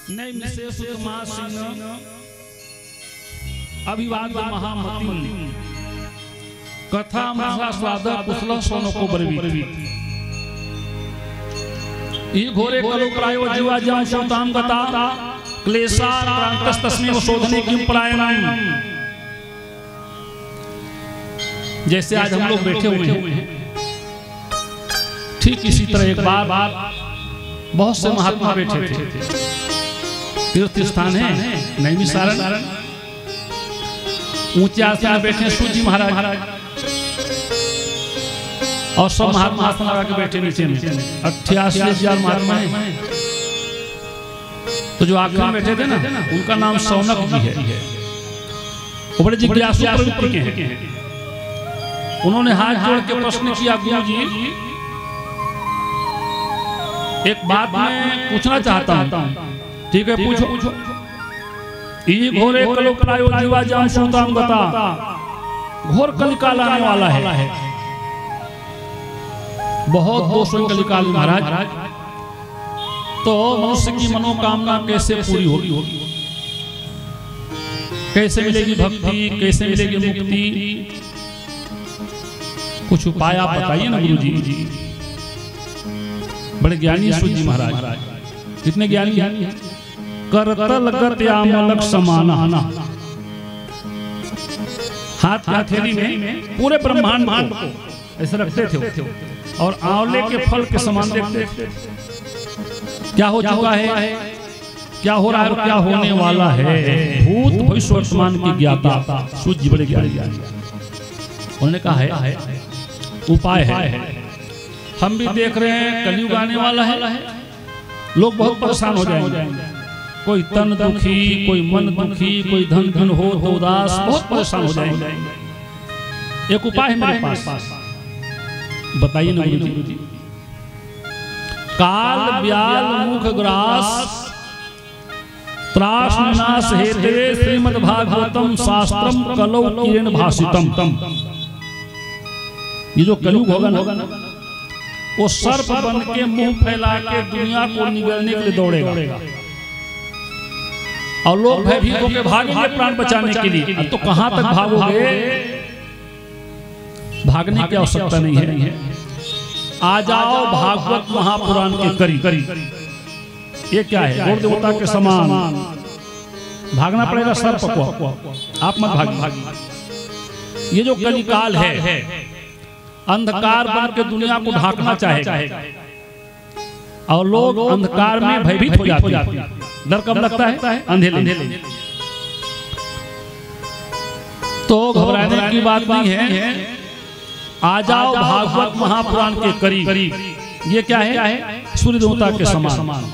नहीं विशेष अभिवाद महामती कथा महा स्वाद कुशल सोनो को बरवी ई घोरे कलो प्रायो जीवा जम शोताम गता क्लेशा क्रांतस तस्मै शोधने की परायणम। जैसे आज हम लोग बैठे हुए हैं, ठीक इसी तरह एक बार बहुत से महात्मा बैठे थे। तीर्थ स्थान है नैमिषारण्य, ऊंचे आसन में बैठे सूजी महाराज और सब महात्मा आसन लगा के बैठे नीचे में 88,000 महात्मा हैं। तो जो आखिर में बैठे थे ना, उनका नाम सौनक जी है। वो बड़े जिज्ञासु प्रवृत्ति के हैं। उन्होंने हाथ जोड़ के प्रश्न किया, गुरु जी एक बात मैं पूछना चाहता हूँ। ठीक है, पूछो। ई घोरे कलो प्रायो जीवा जाम शोताम गता, घोर कलिकाल आने वाला है। बहुत दोषों कलिकाल महाराज। तो मनुष्य की मनोकामना कैसे पूरी होगी? कैसे मिलेगी भक्ति, कैसे मिलेगी मुक्ति? कुछ उपाय आप बताइए ना गुरु जी। बड़े ज्ञानी सूजी महाराज, कितने ज्ञानी हैं। करतल गत्यामलक समाना, हाथ की हथेली में पूरे ब्रह्मांड को ऐसे रखते थे और आंवले के फल के समान देखते थे। क्या हो चुका है, क्या हो रहा है और क्या होने वाला है, भूत भविष्य वर्तमान की ज्ञाता सूजी बड़े ज्ञानी। उन्होंने कहा है उपाय है। हम भी देख रहे हैं कलयुग आने वाला है, लोग बहुत परेशान हो जाएंगे। कोई तन दुखी, कोई मन दुखी, कोई धन हो तो उदास, बहुत परेशान हो जाएंगे। एक उपाय है मेरे पास, बताइए ना गुरु जी। काल ब्याल मुख ग्रास त्रास नाश हेते श्रीमद् भागवतम शास्त्रम कलौ किरण भाषितम। ये जो कलयुग होगा ना, वो सर्प बन के मुंह फैला के दुनिया को निगलने के लिए दौड़ेगा और लोग भयभीत होकर भागेंगे प्राण बचाने के लिए। अब तो कहां तक भागोगे? भागने की आवश्यकता नहीं है। आ जाओ भागवत महापुराण के करीब। ये क्या है? गौर देवता के समान भागना पड़ेगा सर्प को, आप मत भागिए। ये जो कलिकाल है, अंधकार बन के दुनिया को ढांकना चाहेगा और लोग अंधकार में भयभीत हो जाते हैं। डर कब लगता है? अंधेरे। तो घबराने की बात नहीं है। आ जाओ भागवत महापुराण के करीब। ये क्या है? सूर्य देवता के समान।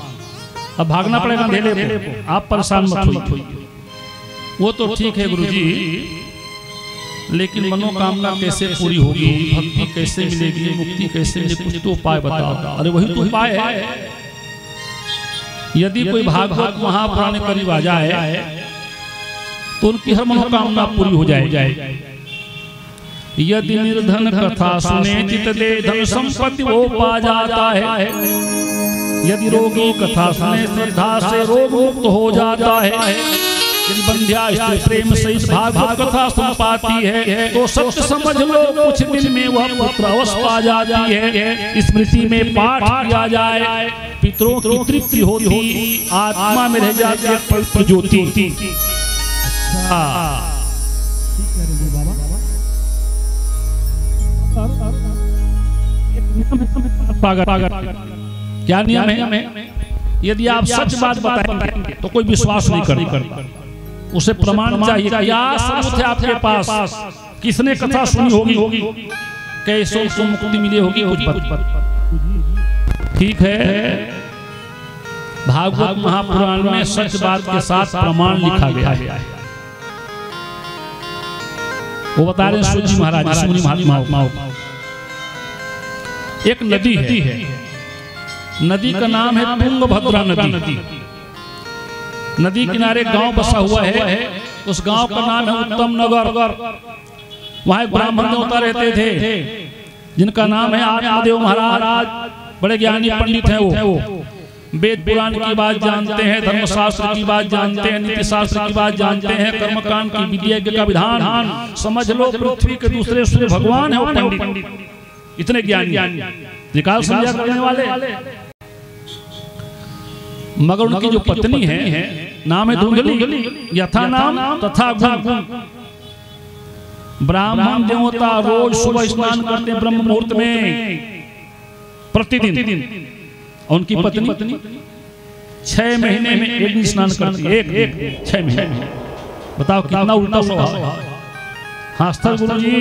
अब भागना पड़ेगा अंधेरे को, आप परेशान मत होइए। वो तो ठीक है गुरुजी, लेकिन मनोकामना कैसे पूरी होगी, भक्ति कैसे मिलेगी, मुक्ति कैसे मिलेगी? कुछ तो उपाय बताओ। अरे वही तो उपाय है। यदि कोई भागवत महापुराण के करीब आ जाए तो उनकी हर मनोकामना पूरी हो जाए। यदि निर्धन कथा सुने चित दे धन संपत्ति वो पा जाता है। यदि रोगी कथा सुने श्रद्धा से रोग मुक्त हो जाता है। यदि बंध्या स्त्री प्रेम से इस भागवत कथा सुन पाती है तो सत्य समझ लो कुछ दिन में वह पुत्र अवश्य पा जाती है। स्मृति में पाठ किया जाए, पितरों की तृप्ति होती, आत्मा में रह जाती है पवित्र ज्योति। क्या नियम है? यदि आप सच बात बताएंगे तो कोई विश्वास नहीं करता। उसे प्रमाण चाहिए। क्या सबूत है आपके पास? किसने कथा सुनी होगी? कैसे उसको मुक्ति मिली होगी? ठीक है, भागवत महापुराण में सच बात के साथ प्रमाण लिखा गया है। वो बता रहे सूजी महाराज, मुनि महात्माओं। एक नदी है, नदी का नाम है तुंगभद्रा नदी। नदी किनारे गांव बसा हुआ है, उस गांव का नाम है उत्तम नगर। वहां ब्राह्मण देवता रहते थे जिनका नाम है आत्मदेव महाराज। बड़े ज्ञानी पंडित हैं वो। वेद पुराण की बात जानते हैं, धर्मशास्त्र की बात जानते हैं, नीति शास्त्र की बात जानते हैं, कर्मकांड की विधि का विधान समझ लो। पृथ्वी के दूसरे सूर्य भगवान है वो पंडित, इतने ज्ञानी निकाल समझा करने वाले। मगर उनकी जो पत्नी है नाम है धुंधली, यथा नाम तथा गुण। ब्राह्मण देवता रोज सुबह स्नान करते हैं ब्रह्म मुहूर्त में प्रतिदिन। उनकी पत्नी 6 महीने में एक दिन स्नान करती है, एक 6 महीने में। बताओ कितना उल्टा स्वभाव। हाँ स्थल गुरु जी,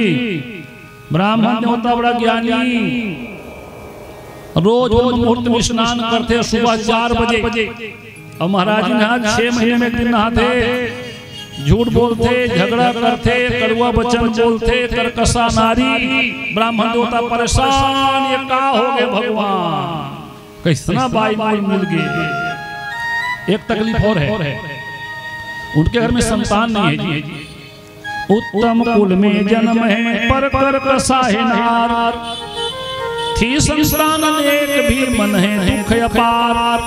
ब्राह्मण देवता बड़ा ज्ञानी, रोज मुहूर्त में स्नान करते सुबह 4 बजे। और महाराज जी ने 6 महीने में एक दिन नहाते, झूठ बोलते, झगड़ा करते, कड़वा वचन बोलते, तरकसा नारी। ब्राह्मण देवता परेशान, ये का हो गए भगवान, कितना बाई मिल गए। एक तकलीफ और है, उनके घर में संतान नहीं है जी। उत्तम कुल में जन्म है पर कर कसा है नार, थी संतान अनेक भी मन है दुख अपार।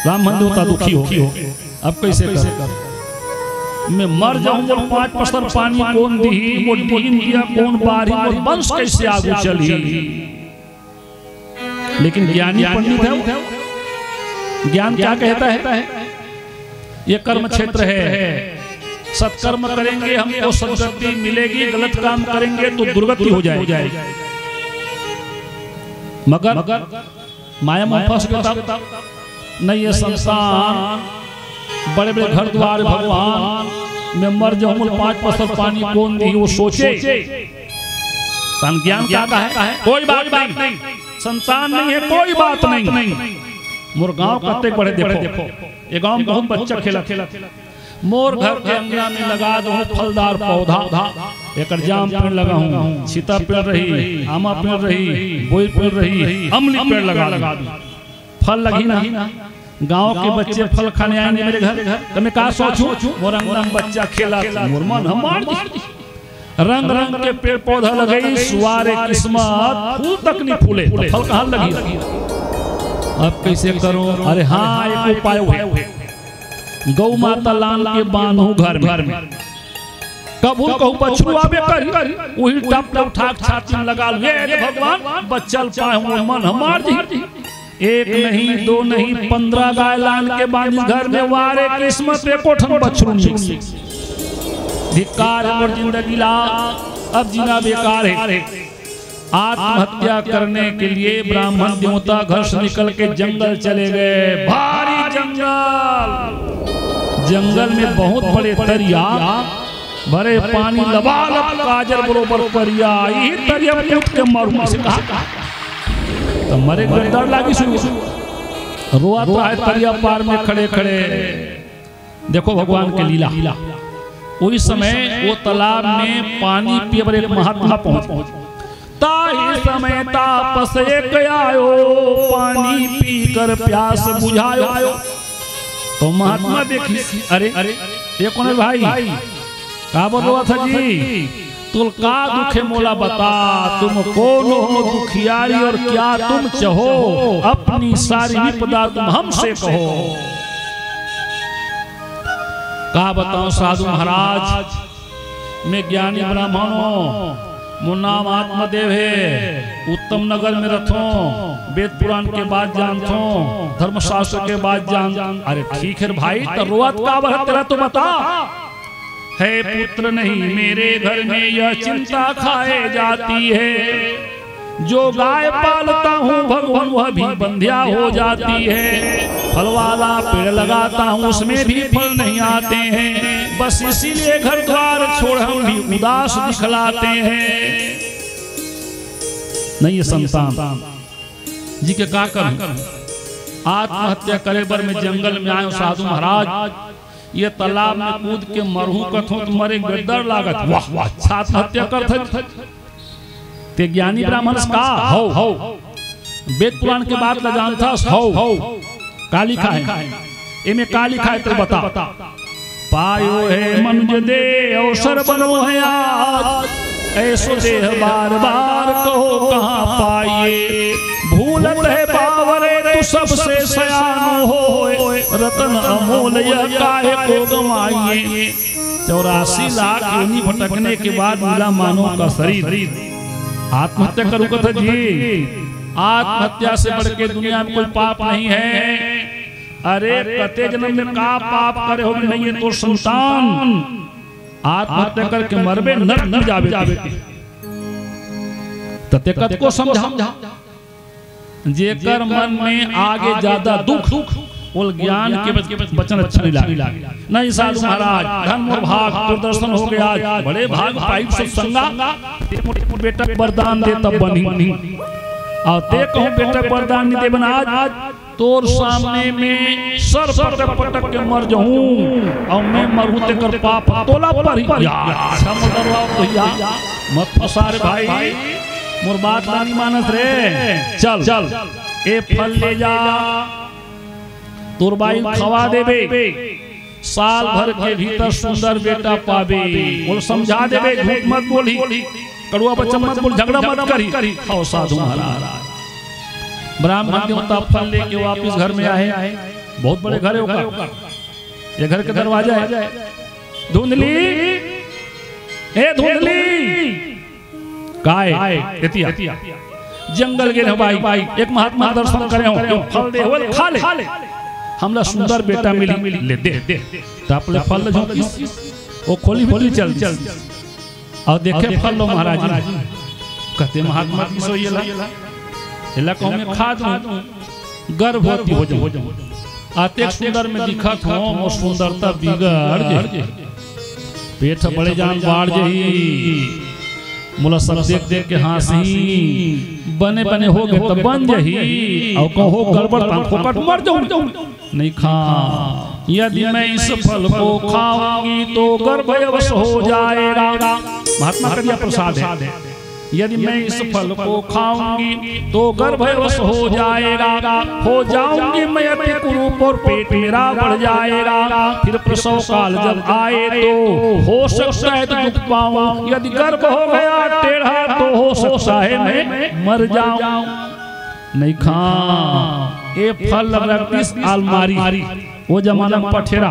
ब्राह्मण देवता दुखी हो गए, अब कैसे कर, मैं मर जाऊं जब 5 पसर पानी कौन दी, वो डीन दिया कौन बारी, और वंश कैसे आगे चली। लेकिन ज्ञानी पंडित है, ज्ञान क्या कहता है, ये कर्म क्षेत्र है, सत्कर्म करेंगे हमको सद्गति मिलेगी, गलत काम करेंगे तो दुर्गति हो जाएगी। मगर माया में फंस गया, नहीं ये संसार, बड़े बड़े घर द्वार, भगवान मैं मर जाऊं 5 पसर पानी कौन दी, वो सोचे। ज्ञान क्या है, कोई बात नहीं, संतान नहीं है कोई बात नहीं। मोर गांव कते बड़े देखो, ये गांव में बहुत बच्चा खेला, मोर घर के अंगना में लगा दो फलदार पौधा, एक जाम पेड़ लगा हूँ, सीता पेड़ रही, आमा पेड़ रही, बोई पेड़ रही, अमली पेड़ लगा दो, फल लगी ना। गांव के बच्चे फल खाने आएंगे मेरे घर, तो मैं क्या सोचूं, मोर अंगना में बच्चा खेला, मोर मन हमार रंग रंग के पेड़ पौधा लगे, सुवारे किस्मत, फूल तक नहीं फूले, फल कहाँ लगी। अब कैसे करूं, अरे हाँ एक उपाय है, गौ माता लान के बांधू घर में, कबूल कहूँ बछरू आवे कर, वही टप टप ठाक छाती में लगा लूं, ये भगवान बच्चल पाए मन हमार जी। एक नहीं 2 नहीं 15 गाय लान के बांध घर में, वारे किस्मत पे कोठन बछरू धिक्कार है और जिंदगी ला, अब जीना बेकार है। आत्महत्या करने के लिए ब्राह्मण देवता घर से निकल के जंगल चले गए, भारी जंगल में बहुत बड़े तरिया भरे पानी, लबालब काजर बरोबर करिया, यही तरिया टूट के मरू से कहा तो मरे डर लागी शुरू, रोता है तरिया पार में खड़े खड़े। देखो भगवान के लीला, उस समय वो तालाब में पानी पिए पर एक महात्मा पहुंच, ताही समय तापस एक आयो, पानी पीकर प्यास बुझायो। तो महात्मा देखी, अरे ये कौन है भाई, का बोल रहा था जी, तुल का दुखे मोला बता, तुम कौन हो दुखियारी और क्या तुम चाहो, अपनी सारी विपदा तुम हमसे कहो। का बताऊं साधु महाराज, मैं ज्ञानी ब्राह्मण हूं, मुन्ना आत्मदेव है, उत्तम नगर में रथो, वेद पुराण के बाद जानतो, धर्मशास्त्र के बाद जान। अरे ठीक है भाई, तो रोवत का बरत तेरा तो बता, है पुत्र नहीं मेरे घर में यह चिंता खाए जाती है, जो गाय पालता हूँ भगवान वह भी बंध्या हो जाती है, फल वाला पेड़ लगाता हूँ उसमें भी फल नहीं आते हैं, बस इसीलिए घर द्वार छोड़ हम भी उदास दिखलाते हैं। नहीं ये संतान जी के का कर, आत्महत्या करे बर में जंगल में आयो साधु महाराज, ये तालाब में कूद के मरहू कथो तो मरे डर लागत, वाह वाह आत्महत्या कर ते ज्ञानी ब्राह्मण का हो वेद पुराण के बात ल जानता हो का लिखा है, इमे का लिखा है तो बता। पायो है मनुज दे अवसर बनो है आज, ऐसो देह बार बार कहो कहाँ पाइए, भूलत है बावरे तू सबसे सयान हो, रतन अमूल्य काहे को गंवाइए। 84 लाख योनि भटकने के बाद मिला मानव का शरीर। आत्महत्या करूँ कथा जी, आत्महत्या से बढ़ के दुनिया में कोई पाप नहीं है। अरे कते जन्म में का पाप करे हो नहीं है तो संतान आत्महत्या करके मरबे नरक न जावे। तते कत को समझा जेकर मन में आगे ज्यादा दुख और ज्ञान के वचन अच्छा नहीं लागे। नहीं साधु महाराज धर्म और भाग प्रदर्शन हो गया, बड़े भाग पाई सत्संगा बेटा वरदान दे तब बनी। और ते कहूं बेटा वरदान नहीं दे बना आज तोर सामने में सर पटक पटक के मर जाऊं और मैं मरूं ते कर पाप तोला पर ही यार समझवा भैया मत फसारे भाई मोर बात नहीं मानस रे। चल चल ए फल ले जा तोर बाई खवा देबे, साल भर के भीतर सुंदर बेटा पावे। बोल समझा देबे, झूठ मत बोली, कड़ुआ बच्चा मत बोल, झगड़ा मत करी। खाओ साधु महाराज। ब्राह्मण देवता फल लेके वापिस घर में आए। बहुत बड़े घर है ओकर, ये घर के दरवाजा है। धुंधली ए धुंधली काय एतिया जंगल गेल भाई, एक महात्मा दर्शन करे हो फल दे होल खा ले, हमरा सुंदर बेटा मिली ले दे तापले फल जो ओ खोली चल और देखे फल लो महाराज कहते महात्मा की सोइला एला कहूं मैं खा दूं गर्भवती हो जाऊं। आते सुंदर में दिखत हो मो सुंदरता बिगड़ जे, पेट बड़े जान बाढ़ जही। मोला सब देख देख के हंसी बने बने हो गए तब बन जही और कहो गड़बड़ तब फोकट मर जाऊं। नहीं खा, यदि मैं इस फल को खाऊंगी तो गर्भवश हो जाएगा। महात्मा कन्या प्रसाद है, यदि मैं इस फल को खाऊंगी तो गर्भवश हो जाएगा, हो जाऊंगी मैं अति कुरूप और पेट मेरा बढ़ जाएगा। फिर प्रसव काल जब आए तो हो सकता है तो दुख पाऊं, यदि गर्भ हो गया टेढ़ा तो हो सकता है मैं मर जाऊं। नहीं खा, ये फल रखिस अलमारी, वो जमाना में पठेरा।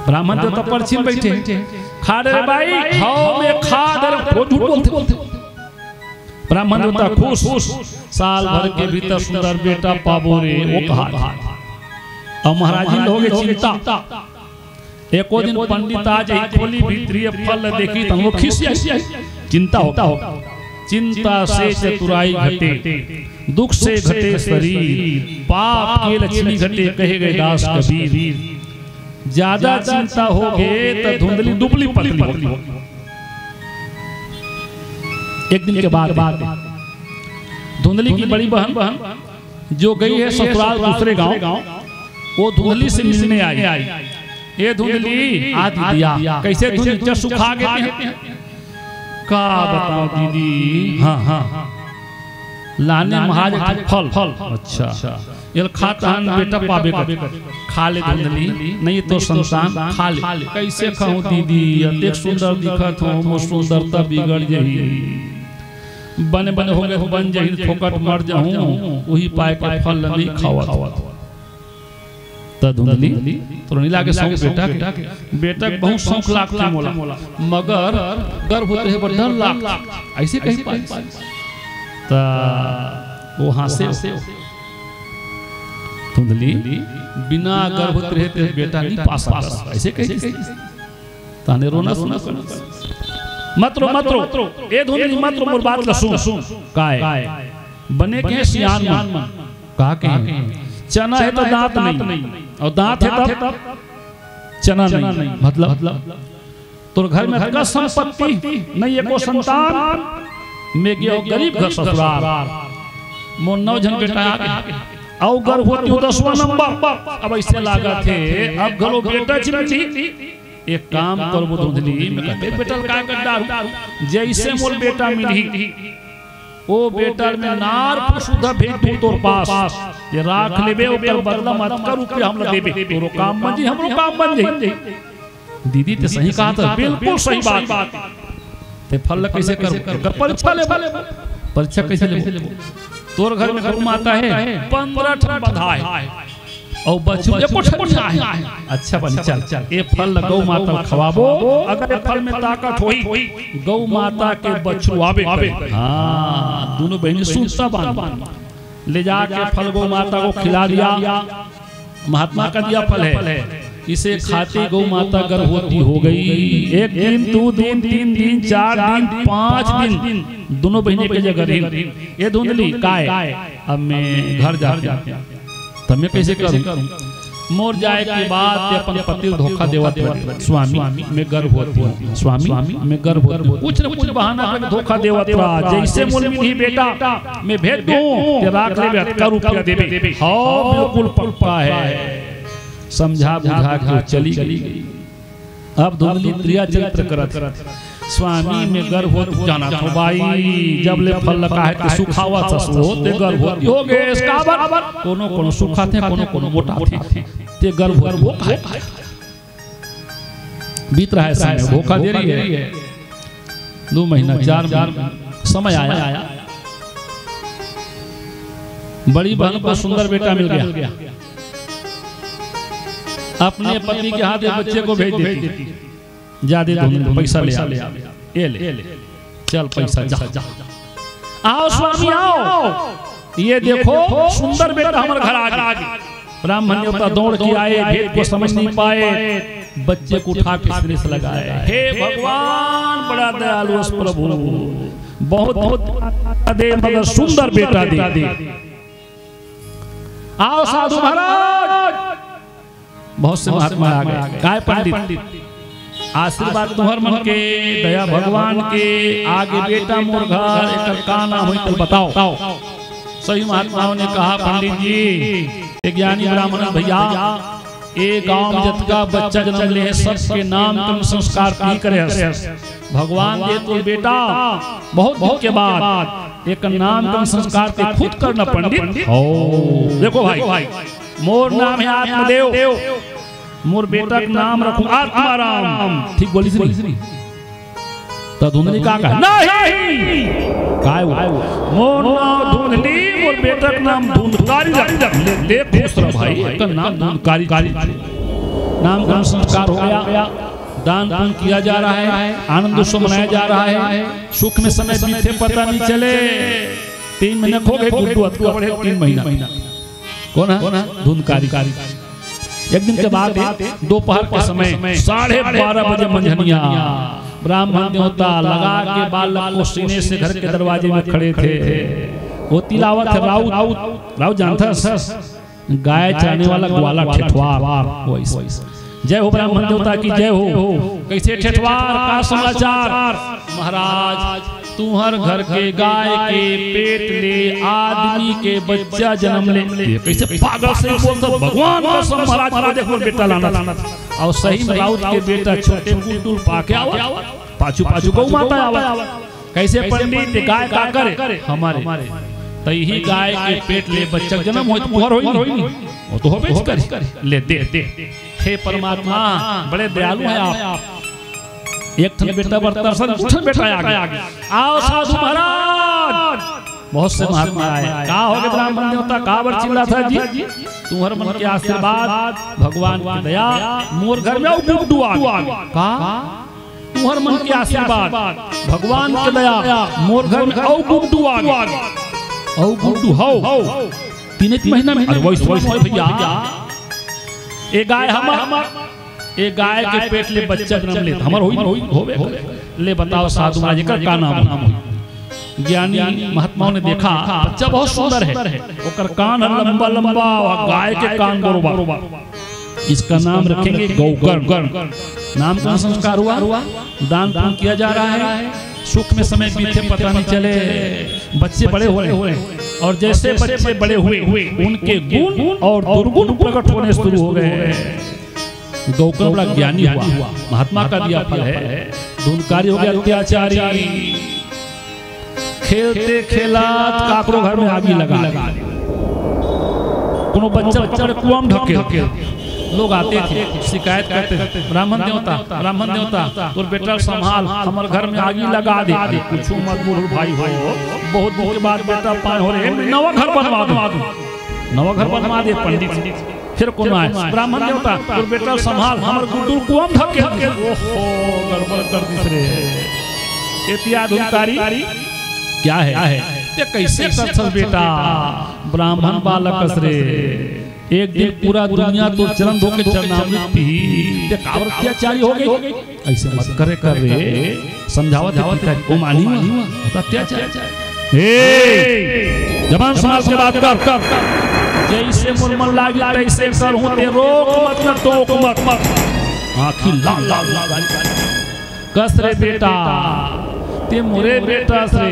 ब्राह्मण तो परछी बैठे खा रे भाई खाओ में खा दे, वो झूठ बोलते। ब्राह्मण देवता खुश, साल भर के भीतर सुंदर बेटा पाबो रे वो कहा। और महाराज जी लोगे चिंता, एको दिन पंडित आ जाए खोली भीतरी फल देखी तो वो खिसिया चिंता होता। चिंता से चतुराई घटे, दुख से घटे शरीर, पाप के लक्ष्मी घटे कहे गए दास कबीर। ज्यादा चिंता हो गए तो धुंधली दुबली पतली हो। एक दिन के बाद धुंधली की बड़ी बहन जो गई है ससुराल दूसरे गांव, वो धुंधली से मिलने आई। ये धुंधली आ दिया कैसे धुंधली सुखा गए का बताओ दीदी। हाँ लाने महाराज फल अच्छा ये खाता बेटा पावे खा ले धुंधली, नहीं तो संतान खा ले। कैसे खाऊं दीदी, अतेक सुंदर दिखत हो मो सुंदरता बिगड़ जही, बने बने हो गए बन जही फोकट मर जाऊं, वही पाए के फल नहीं खावा। धुंधली तो नहीं लागे शौक बेटा बहुत शौक लागता मोला, मगर गर्भ होते है बड़ा डर लाग ऐसे कहीं पाए ता वो हंसे। धुंधली बिना गर्भ रहते बेटा नहीं पासा ऐसे कैसे ताने रोना सुना मतरो ए धुंधली मतरो मोर बात ला सुन काय बने के सियान मन का के चना है तो दांत नहीं और दांत है तब चना नहीं, मतलब तोर घर में का संपत्ति नहीं एको संतान में गयो गरीब घर ससुराल मोर 9 जन बेटा आगे और गर्भ होती हो 10वां नंबर। अब ऐसे लागा थे अब घरो बेटा चिमटी एक काम कर वो धुंधली में कहते बेटा का गड्ढा जैसे मोर बेटा मिली ओ बेटा में नार सुधा भेज दू तोर पास ये राख लेबे ओकर बदला मत कर रुपया हम देबे तोरो काम बन जी हमरो काम बन जाई। दीदी ते सही कहा था, बिल्कुल सही बात। ते फल कैसे करूं कर परीक्षा ले परीक्षा कैसे ले? तोर घर में गौ माता है 15 ठन बंधा है और बच्चों एको ठन है। अच्छा बन चल ये फल गौ माता खवाबो, अगर फल में ताकत होई गौ माता के बच्चों आवे। हाँ दोनों बहनें सूता बांध ले जाके फल गौ माता को खिला दिया। महात्मा का दिया फल है, इसे खाते गौ माता गर्भवती हो गई। 1 दिन 2 दिन 3 दिन 4 दिन 5 दिन दोनों बहनें के जगह रही। ये धुंधली काय अब मैं घर जाते तब मैं कैसे करूं? मोर जाए के बाद अपन पति धोखा देवत स्वामी मैं गर्भवती हूं, स्वामी मैं गर्भवती, कुछ न कुछ बहाना करके धोखा देवत रहा। जैसे मोल मिली बेटा मैं भेज दूं ते राख ले का रुपया देबे। हां बिल्कुल पक्का है। समझा बुझा के चली गई। अब धुंधली प्रिया चरित्र करत स्वामी में गर्भवती जाना तो भाई जब ले फल लगा है तो सुखावा ससुरो ते गर्भवती हो गए। इसका बराबर कोनो सुखा थे कोनो मोटा थे ते गर्भवती वो खाए बीत रहा है समय, धोखा दे रही है। 2 महीना 4 समय आया, बड़ी बहन को सुंदर बेटा मिल गया। अपने पति के हाथ बच्चे को भेज देती, ज्यादा पैसा ले चल पैसा जा आओ स्वामी आओ ये देखो सुंदर बेटा हमारे घर आ गया। ब्राह्मण देवता दौड़ के आए, भेद को समझ नहीं पाए, बच्चे को उठा के सिर से लगाए। हे भगवान बड़ा दयालु प्रभु, बहुत दे मगर सुंदर बेटा दे। आओ साधु महाराज, बहुत से महात्मा आ गए। काय पंडित आशीर्वाद तुम्हार मन के, दया भगवान के, आगे बेटा मोर घर एक का नाम हो तो बताओ। सही महात्माओं ने कहा पंडित जी एक ज्ञानी ब्राह्मण भैया एक गांव में जतका बच्चा जन्म ले सबके नाम कर्म संस्कार की करे। भगवान दे तो बेटा बहुत के बाद एक नाम कर्म संस्कार के खुद करना पंडित। देखो भाई मोर नाम है आत्मदेव, मोर बेटा का नाम रखूं आत्माराम। ठीक बोली श्री तो धुंधली का नहीं काय मोर नाम धुंधली, मोर बेटा का नाम धुंधकारी रख ले खुश रह भाई का नाम धुंधकारी। नाम का संस्कार हो गया, दान पुण्य किया जा रहा है, आनंद उत्सव मनाया जा रहा है। सुख में समय बीते पता नहीं चले। 3 महीने खो गए, गुड्डू अतका बढ़े 3 महीना। कौन है? धुंधकारी। एक दिन के बाद दोपहर के समय 12:30 बजे मंझनिया ब्राह्मण देवता लगा के बालक को सीने से घर के दरवाजे में खड़े थे। वो तिलावत है राउत जानता गाय चराने वाला ग्वाला ठेठवार। जय हो ब्राह्मण देवता की जय हो। कैसे ठेठवार का समाचार? महाराज तुम्हार घर के गाय के पेट ले आदमी के बच्चा जन्म ले। कैसे पागल से बोलता भगवान का महाराज देखो बेटा लाना। और सही में राउत के बेटा छोटे गुटुल पाके आवा, पाछू गौ माता आवा। कैसे पंडित गाय का करे हमारे तही गाय के पेट ले बच्चा जन्म हो वो तो हो बेच कर ले दे। हे परमात्मा बड़े दयालु हैं आप। एक ठन बेटा बर्तन बेटा आगे आओ साधु महाराज। बहुत से महात्मा आए। का हो गए ब्राह्मण देवता का बर चिल्ला था जी? तुम्हारे मन के आशीर्वाद भगवान की दया मोर घर में गुड्डू आ गया। का तुम्हारे मन के आशीर्वाद भगवान की दया मोर घर में गुड्डू आ गया। गुड्डू हो 3 महीना में भैया एक गाय एक गाय के पेट ले बच्चा जन्म ले हमर होवे ले बताओ साधु महाराज का नाम हो। ज्ञानी महात्माओं ने देखा बच्चा बहुत सुंदर है, ओकर कान लंबा लंबा और गाय के कान गोरबा। इसका नाम रखेंगे गौकर्ण। नाम का संस्कार हुआ, दान पुण्य किया जा रहा है। सुख में समय बीते पता नहीं चले, बच्चे बड़े हुए और जैसे बच्चे बड़े हुए उनके गुण और दुर्गुण प्रकट होने शुरू हो गए। गौकर्ण बड़ा ज्ञानी हुआ, महात्मा का दिया फल है। धुंधकारी हो गया अत्याचारी, खेलते खेलात काकरो घर में आगी लगा कोनो बच्चा कुआं ढके लोग आते थे शिकायत करते थे, ब्राह्मण देवता तो बेटा संभाल, हमारे घर में आगी लगा दे। पूछो मत बूढ़ भाई हो, बहुत दिन के बाद बेटा पाए हो रहे, नवा घर बनवा दो, नवा घर बनवा दे पंडित। फिर कौन आए ब्राह्मण देवता तो बेटा संभाल, हमारे गुड्डू कुआं धक्के ओहो गड़बड़ कर दिस रे। इत्यादि क्या है ते कैसे कर बेटा ब्राह्मण बालक रे, एक दिन पूरा दुनिया तो चरण धो के चरणामृत पी, ते कावर अत्याचारी हो गई, ऐसे मत करे कर रे, समझावत ओ मानी अत्याचार। ए जबान समाज के बात कर, जैसे मुरमन लागी तैसे कर हूं, ते रोक मत न टोक मत, आँखी लाल लाल कस रे बेटा, ते मोरे बेटा से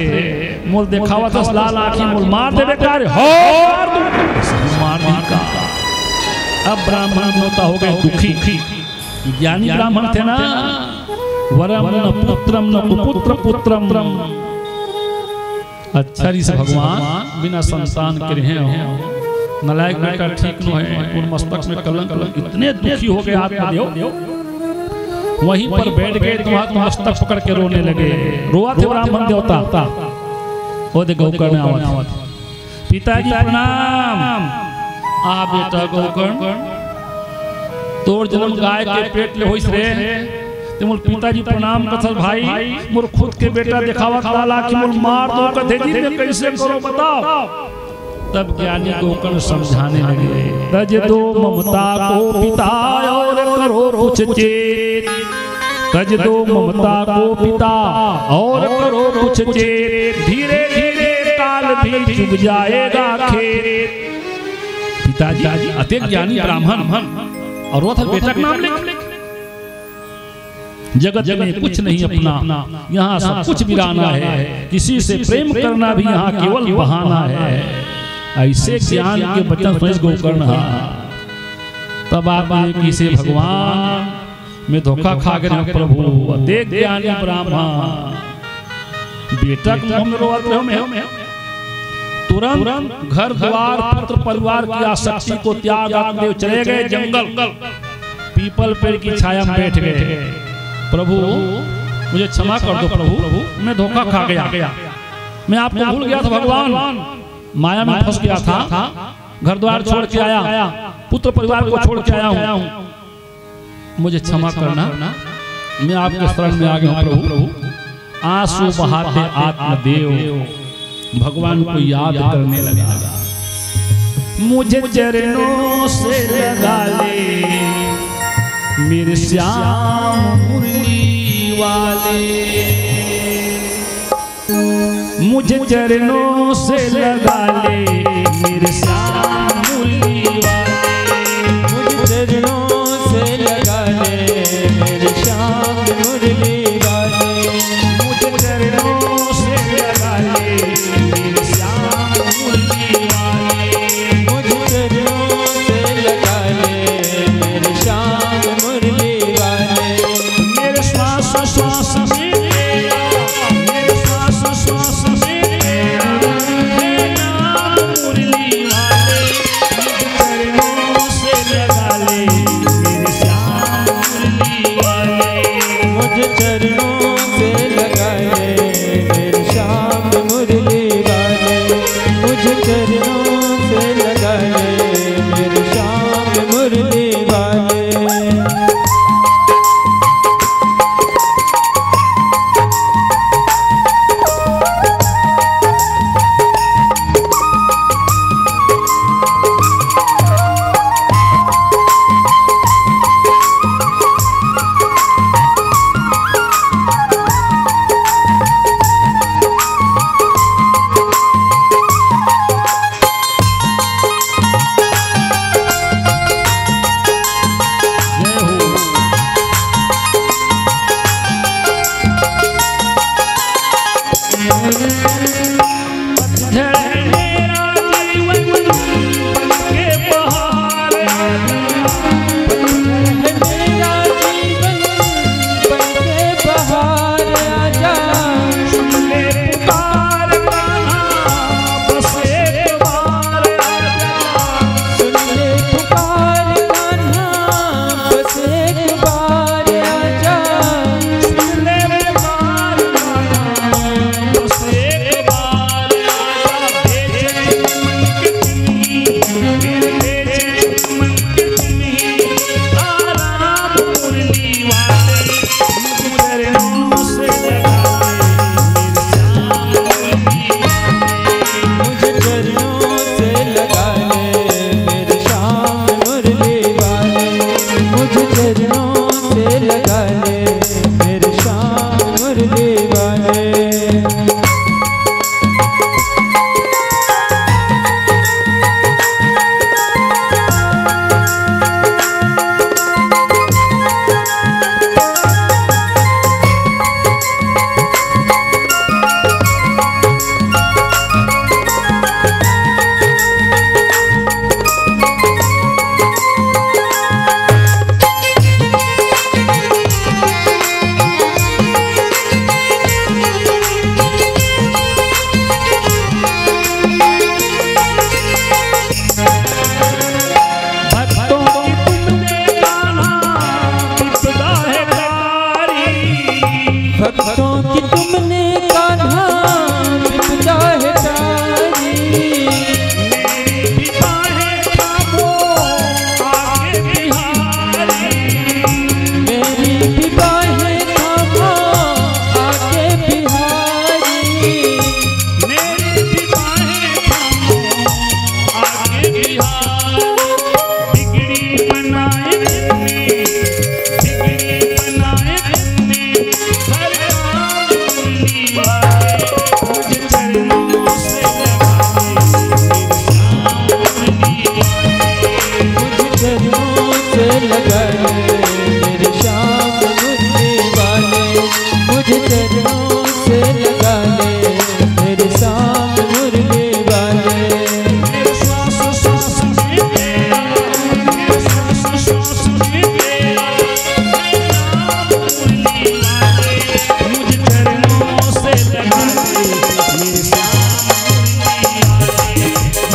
मोर देखावा दस लाल आँखी मोर मार दे बेटा रे, हो मार दी का। अब ब्राह्मण होता हो गए दुखी, ज्ञानी ब्राह्मण थे ना, वरम न पुत्रम न कुपुत्र पुत्रम, अच्छा से भगवान बिना संतान के रहे हो, नलायक बेटा ठीक न है, उन मस्तक में कलंक, इतने दुखी हो गए आत्मदेव, वहीं पर बैठ गए तो मस्तक पकड़ के रोने लगे। रोआ थे ब्राह्मण देवता, वो दे गोकर्ण आवाज, पिताजी प्रणाम। आ बेटा गोकर्ण तोर जन्म गाय के पेट ले होइस रे, ते मोर पिताजी प्रणाम कसल भाई, मोर खुद के बेटा दिखावा काला कि मोर मार दो कथे जी में कैसे करो बताओ। तब ज्ञानी गोकर्ण समझाने लगे, तज दो ममता को पिता और करो कुछ चेत, तज दो ममता को पिता और करो कुछ चेत, धीरे धीरे काल भी चुग जाएगा खेत। पिताजी अति ज्ञानी ब्राह्मण और वो था बेटा का नाम लिख, जगत में कुछ नहीं अपना, यहाँ सब कुछ बिराना है, किसी से प्रेम करना भी यहाँ केवल बहाना है। ऐसे ज्ञान के बचन गोकर्ण, तब आपने किसे भगवान में धोखा खा गए प्रभु, देख ज्ञानी ब्राह्मण बेटा में तुरंत घर द्वार पुत्र परिवार की आसक्ति को त्याग देव चले गए जंगल, पीपल पेड़ की छाया में बैठ गए। प्रभु मुझे क्षमा कर दो प्रभु, मैं धोखा खा गया, मैं आपको भूल गया था भगवान, माया में फंस गया था, घर द्वार छोड़ के आया, पुत्र परिवार को छोड़ के आया हूँ, मुझे क्षमा करना, मैं आपके शरण में आ गया हूँ प्रभु। आंसू बहाते आत्मदेव भगवान को याद करने लगा, मुझे चरणों से लगा ले मेरे श्याम मुरली वाले, मुझे चरणों से लगा ले मेरे श्याम मुरली वाले, मुझे चरणों से लगा ले मेरे श्याम मुरली वाले, मुझे चरणों से लगा ले मेरे श्याम मुरली वाले, मुझे चरणों से लगा ले मेरे श्याम मुरली वाले, मेरे श्वास श्वास में श्वास में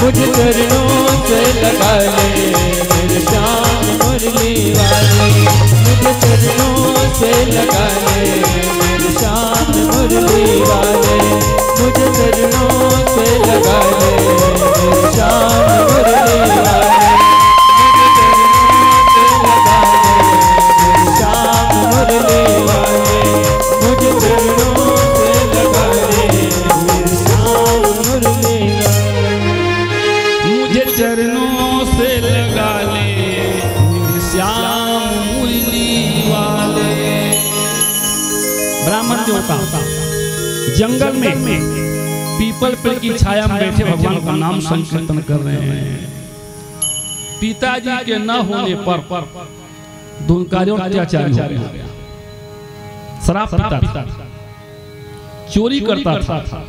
मुझे चरणों से लगा ले मेरे श्याम मुरली वाले, मुझे चरणों से लगा ले मेरे श्याम मुरली वाले, मुझे चरणों से लगा ले मेरे श्याम मुरली वाले, मुझे चरणों से लगा ले मेरे श्याम मुरली वाले, मुझे चरणों से लगा ले मेरे श्याम मुरली वाले। ब्राह्मण जो होता जंगल में पीपल पेड़ की छाया में बैठे भगवान का नाम संकीर्तन कर रहे हैं। पिताजी के न होने पर धुनकारियों अत्याचारी हो गया, शराब पीता था, चोरी करता था,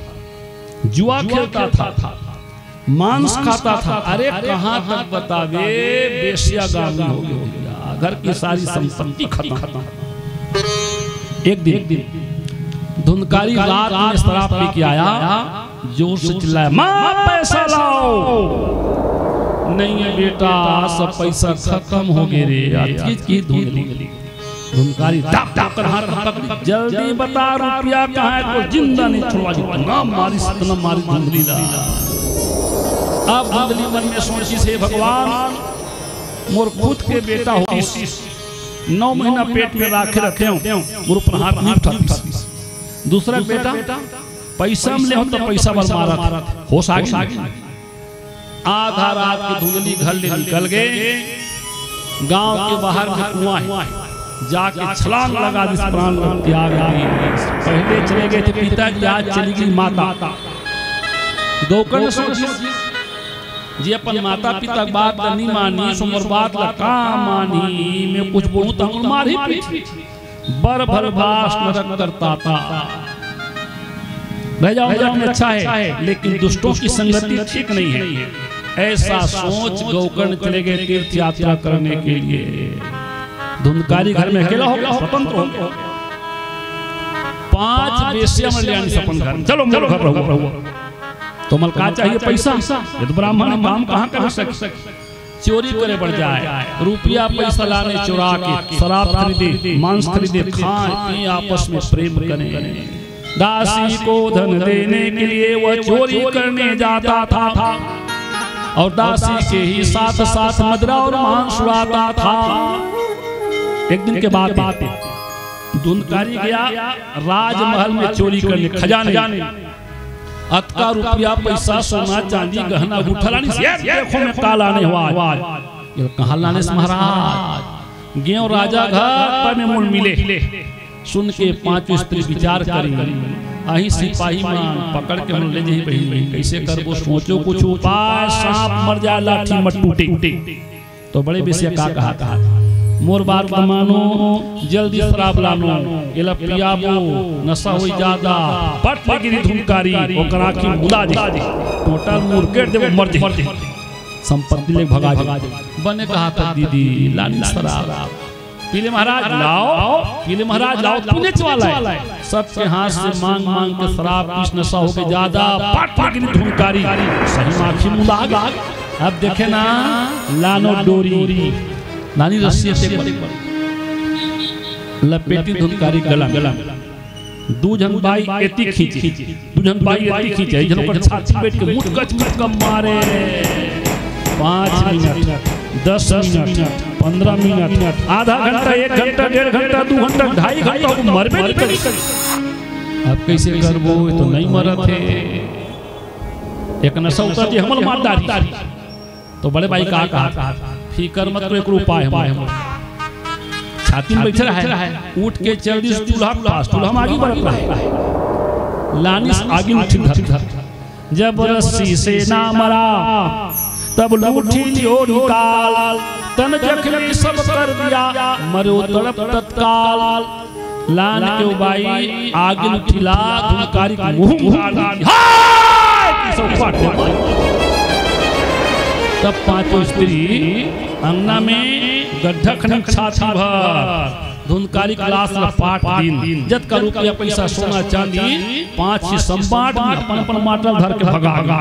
जुआ खेलता था, मांस खाता था। अरे कहां तक बतावे, बेश्यागामी हो गया, घर की सारी संपत्ति खत्म। एक दिन धुनकारी रात में शराब पी के आया, जोर से चिल्लाया, मां पैसा लाओ। नहीं है बेटा, सब पैसा खत्म हो गए रे। धुनकारी दाप दाप कर हाथ पकड़ी, जल्दी बता रुपया कहाँ है, तो जिंदा नहीं छोड़ा। जितना मारी सतना मारी धुंधली ला। अब धुंधली मन में सोची से, भगवान मोर खुद के बेटा हो, 9 महीना पेट में राखे रखे हो, मोर पर हाथ नहीं उठा। दूसरा बेटा पैसा मिले हो तो पैसा बल मारा, होश आ गई। आधा रात की धुंधली घर ले निकल गए, गांव के बाहर में कुआं है, जाके छलांग लगा दी, प्राण त्याग गई। पहले चले गए थे पिताजी, आज चली गई माता। गौकर्ण सोची जी अपन माता पिता बात नहीं मानी, सुमर बात लगा मानी, मैं कुछ बोलूं तो मारी पीठ बर भर भाष नरक करता था। रह जाओ में अच्छा है, लेकिन दुष्टों की संगति ठीक नहीं है। ऐसा सोच गौकर्ण चले गए तीर्थ यात्रा करने के लिए। धुनकारी घर में अकेला हो गया, स्वतंत्र हो गया। 5 वेश्या में ले आनी सपन घर, चलो चलो घर रहो। तो मलका चाहिए पैसा, ये तो ब्राह्मण काम कहाँ कर सकते, चोरी करे बढ़ जाए। रुपया पैसा लाने चुरा के शराब खरीदे, मांस खरीदे, खाएं पिए, आपस में प्रेम करें। दासी को धन देने के लिए वह चोरी करने जाता था, और दासी के ही साथ साथ मदरा और मांस उड़ाता था। एक दिन के बाद धुनकारी गया राजमहल में चोरी करने, खजाने अतका रुपया पैसा सोना चांदी गहना उठलानी से देखो में काला नहीं हुआ। ये कहां लाने से महाराज गेव राजा घर में मूल मिले। सुन के 5 स्त्री विचार करी, अही सिपाही मान पकड़ के ले जाई बही, कैसे करबो सोचो कुछ उपाय, सांप मर जाए लाठी मत टूटे। तो बड़े बेसिया का कहा, मोर बात मानो, जल्दी शराब लानो, एला पियाबो, नशा होई ज्यादा, पट लगी धुनकारी, ओकरा की मुला दे, टोटल मुरकेट देबो मर जे, संपत्ति ले भगा दे। बने कहा था दीदी लानी शराब, पीले महाराज लाओ, पीले महाराज लाओ, पीने वाला है। सबके हाथ से मांग मांग के शराब पीस, नशा हो के ज्यादा, पट लगी धुनकारी, सही माखी मुला। अब देखे ना, लानो डोरी नानी रस्सी से लपेटी धुनकारी गला, दू जन बाई एती खींची, दू जन बाई एती खींचे, जन पर छाती बैठ के मुटकच मुटकम मारे। 5 मिनट, 10 मिनट, 15 मिनट, आधा घंटा, 1 घंटा, 1.5 घंटा, 2 घंटा, 2.5 घंटा मरबे नहीं करी। अब कैसे करबो, तो नहीं मरत है। एक नशा उतर जे हमल मारदारी। तो बड़े भाई का कहा, फिकर मत करो, एक उपाय है। छाती में बैठे रहे, उठ के चल दी चूल्हा पास, चूल्हा में आगे बढ़ रहा है, लानिस आगे उठी धर। जब रस्सी से ना मरा तब लूठी लियो निकाल, तन जख्मी सब कर दिया, मरो तड़प तत्काल। लान के उबाई आगे उठिला, धुनकारी की मुंह गाड़ी, हाय की सब फाट। तब 5 स्त्री अंगना में गड्ढा खनक छाती भर, धुनकारी क्लास पाठ दिन, जत का रुपया पैसा सोना चांदी 5 संबाट अपन अपन माटल धर के भगा।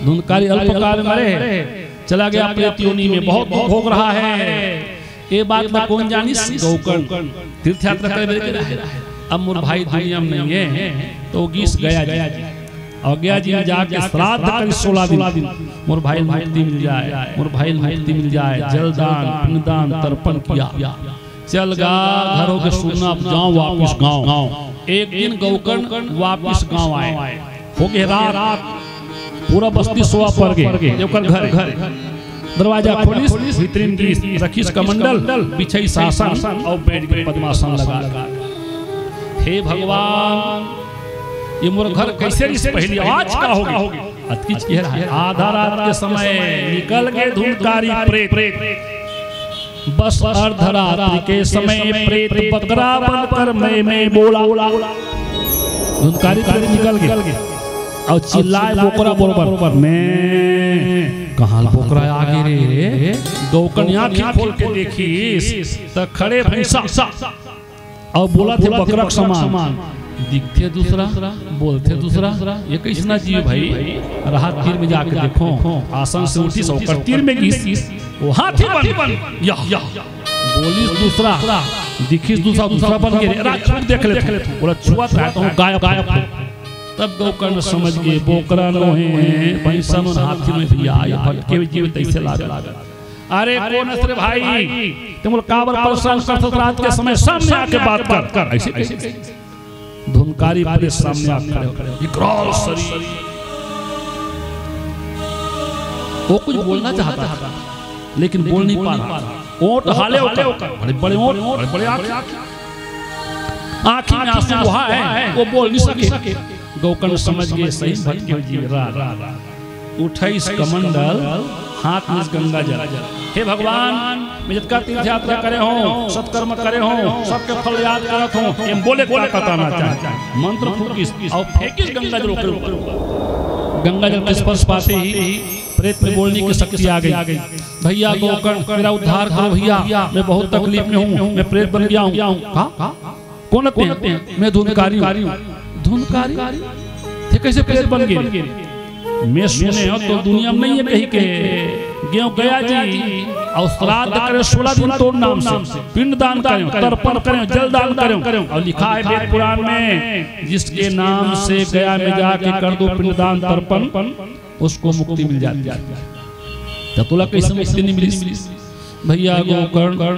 धुंधकारी अल्पकाल मरे, चला गया प्रेत योनि में, बहुत भोग रहा है। ये बात में कौन जानी? गोकर्ण तीर्थ यात्रा कर अब मोर भाई दुनिया में नहीं है, तो गीस गया जी और गया जी जाके श्राद्ध कर 16 दिन मोर भाई मुक्ति मिल जाए, मोर भाई मुक्ति मिल जाए। जलदान पिंडदान तर्पण किया, चल गा घरों के सुनना, जाओ वापिस गाँव। एक दिन गोकर्ण वापिस गाँव आए, हो गए रात, पूरा बस्ती सोआ पड़ गए। घर दरवाजा खोलिस, भीतरीन रखीस कमंडल, बिछई शासन और बैठ के पद्मासन लगा। हे भगवान, ये मोर घर कैसे पहली आवाज का होगी? अतकिच कह रहा है, आधा रात के समय निकल गए धुंधकारी प्रेत, बस अर्धरात्रि के समय प्रेत बकरा बनकर मैं बोला। धुंधकारी प्रेत निकल गए और चिल्लाए बोकरा बरोबर, मैं कहाँ बोकरा आगे रे? गोकर्ण आँखें खोल के देखी तो खड़े भैंसा और बोला थे बकरा के समान, दिखते दूसरा बोलते दूसरा। ये कैसना जीव भाई? राहत तीर में जाके देखो, आसन से उठी सौ तीर में घिस, वो हाथी बन या बोलिस दूसरा, दिखिस दूसरा बन गए। देख ले, बोला छुआ था गायब। तब गोकर्ण समझ गए बोकरा नो है, भैंसा नो हाथी में भैया भटके जीवित ऐसे लागा। अरे कौन है भाई? तुम काबर परेशान करत रात के समय सामने आके बात कर। ऐसे धुंधकारी प्रेत सामने आके खड़े, विकराल शरीर। वो कुछ बोलना चाहता था लेकिन बोल नहीं पा रहा। ओंठ हाले बड़े बड़े ओंठ, बड़े आँखी में आंसू बहा है, वो बोल नहीं सके। गोकर्ण समझ गए सही भटके जीव। उठाइस कमंडल, हाथ में गंगा जल। हे भगवान, मैं जितना तीर्थ यात्रा करे हो, सत्कर्म करे हो, सबके फल याद करत हो, ये बोले को बताना चाहे। मंत्र फूकिस और फेंकिस गंगा जल ऊपर। गंगा जल के स्पर्श पाते ही प्रेत में बोलने की शक्ति आ गई। भैया गोकर्ण, मेरा उद्धार करो भैया, मैं बहुत तकलीफ में हूँ, मैं प्रेत बन गया हूँ। कौन लगते हैं? मैं धुंधकारी हूँ। धुंधकारी थे कैसे प्रेत बन गए? मैं सुने हो तो दुनिया में नहीं है कहीं के। गेहूं गया जी और श्राद्ध करे 16 दिन तो नाम से, पिंडदान करें, तर्पण करें, जलदान करें। और लिखा है वेद पुराण में, जिसके नाम से गया में जाके कर दो पिंडदान तर्पण, उसको मुक्ति मिल जाती है। तुला कैसे मुक्ति नहीं मिली? भैया गोकर्ण,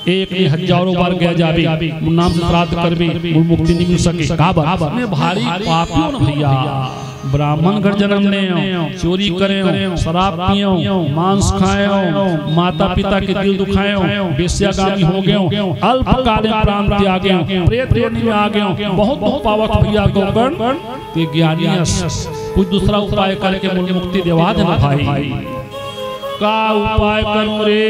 एक नहीं हजारों बार गया जाबे, नाम से श्राद्ध करबे, मुक्ति नहीं मिल सके। काबर मैं भारी पापी हूं भैया, ब्राह्मण घर जन्म ले, चोरी करे, शराब पियो, मांस खाए, माता पिता के दिल दुखाए, वेश्यागामी हो गए, अल्पकाल में प्राण त्याग गए, प्रेत योनि में आ गए, बहुत पावक भैया गोकर्ण। ते ज्ञानी कुछ दूसरा उपाय करके मुक्ति दिवा देना भाई। का उपाय करो रे?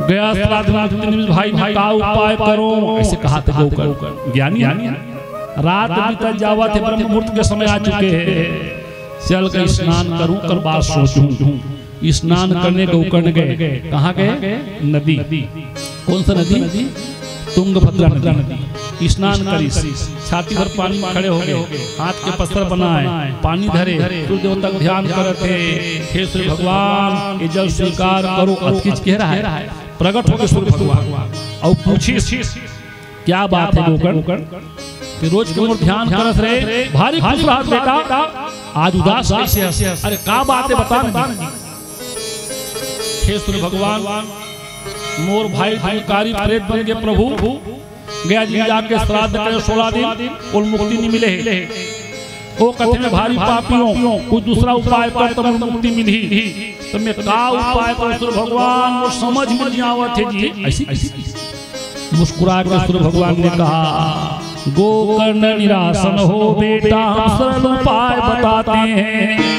गया श्राद्ध भाई का उपाय करो, ऐसे कहा था गोकर्ण। ज्ञानी रात बीतल जावा थे, ब्रह्म मुहूर्त के समय आ चुके हैं। चल कर स्नान करूं, कर बात सोचूं। स्नान करने गोकर्ण गए। कहाँ गए? नदी। कौन सा नदी? तुंगभद्रा नदी। स्नान करी, छाती पर पानी में खड़े हो गए, हाथ के पत्थर बनाए, पानी धरे, सूर्य देवता का ध्यान करते। हे श्री भगवान, ये जल स्वीकार करो। अतकिच कह रहा है, प्रकट हो गए सूर्य भगवान और पूछी क्या बात है गोकर्ण? रोज के ध्यान करत रहे, भारी खुश रहा बेटा, आज उदास कैसे? अरे का बात है बता ना। हे सूर्य भगवान, मोर भाई धुंधकारी प्रेत बन गए प्रभु, गया जी जाके श्राद्ध करे 16 दिन और मुक्ति नहीं मिले। वो कहते में भारी पापियों, कुछ दूसरा उपाय कर तो मुक्ति मिली। तो मैं का उपाय कर सूर्य भगवान? वो समझ में नहीं आवत है जी। ऐसी मुस्कुरा कर सूर्य भगवान ने कहा, गोकर्ण निरासन हो बेटा, हम सरल उपाय बताते हैं।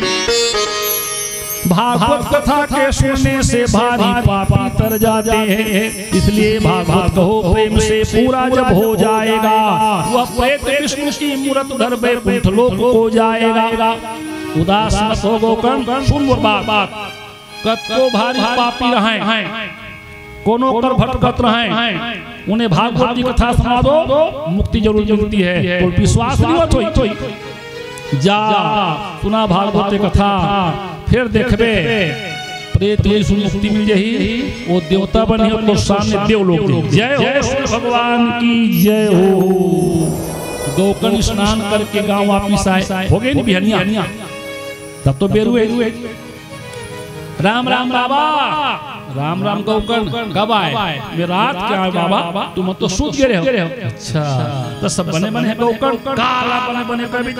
भागवत कथा के सुनने से भारी पापी तर जाते हैं, इसलिए भागवत कहो प्रेम से पूरा जब हो जाएगा, वह प्रेत विष्णु की मूरत धर वैकुंठ लोक हो जाएगा। उदास मत हो गोकर्ण, सुन वो बात। कतो भारी पापी रहें, कोनो कर भटकत रहें, उन्हें भागवत की कथा सुना दो, मुक्ति जरूर मिलती है। तो विश्वास नहीं होता जा सुना भागवत कथा फिर देखबे प्रेत मुक्ति मिल जाही वो देवता बनी तो सामने देवलोक। जय हो शिव भगवान की जय हो। गोकर्ण स्नान करके गांव वापिस आए, हो गए नहीं बिहनिया, तब तो बेरू है। राम राम बाबा, राम राम गोकर्ण कब आए? मैं रात क्या आए बाबा, तुम तो सूत गए हो। अच्छा तो सब बने बने गोकर्ण काला बने बने कभी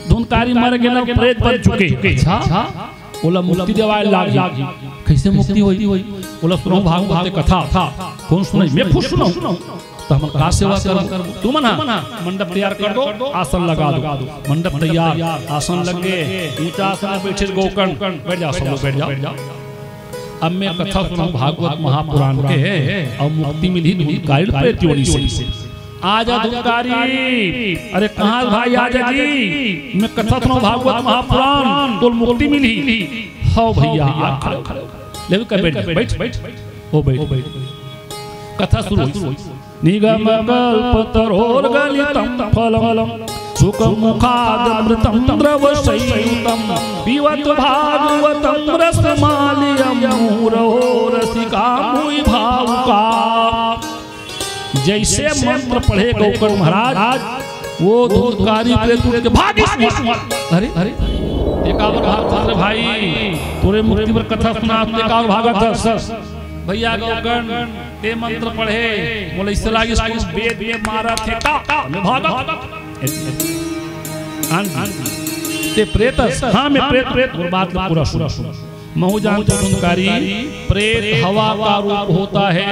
धुनकारी मर गए, प्रेत बन चुके। अच्छा बोला मुक्ति देवाय लागी, कैसे मुक्ति हुई? बोला सुनो भागवत कथा। कौन सुनाई? मैं खुद सुनाऊं तो हम का सेवा करो। तुम ना मंडप तैयार कर दो, आसन लगा दो। मंडप तैयार, आसन लग गए, ऊंचा आसन बैठे गोकर्ण, बैठ जाओ सब लोग, बैठ जाओ। अब मैं कथा सुनाऊं भागवत महापुराण के, और मुक्ति मिली धुनकारी प्रेत योनि से। आजा धुनकारी, अरे कहाँ भाई आजा जी, मैं कथा सुनाऊं भागवत महापुराण, तो मुक्ति मिली। हो भैया ले बैठ हो बैठ। कथा शुरू हुई। निगम कल्पतरोर गलितं फलम सुखं मुखादमृतं द्रवशयितं पिबत भागवतं रसमालयं मुहुरहो रसिका मुहि भावुका। जैसे मंत्र पढ़े गोकर्ण महाराज, वो धुनकारी प्रेत उठ के भागी। अरे एकावर भाग भाई, तोरे मुक्ति पर कथा सुना, एकावर भागत सर भैया गोकर्ण ते मंत्र पढ़े। बोले इससे लागे वेद में मारा थे का मैं भागा ते प्रेत। हाँ मैं प्रेत बात पूरा सुन। महू जान तो धुनकारी प्रेत हवा का रूप होता है,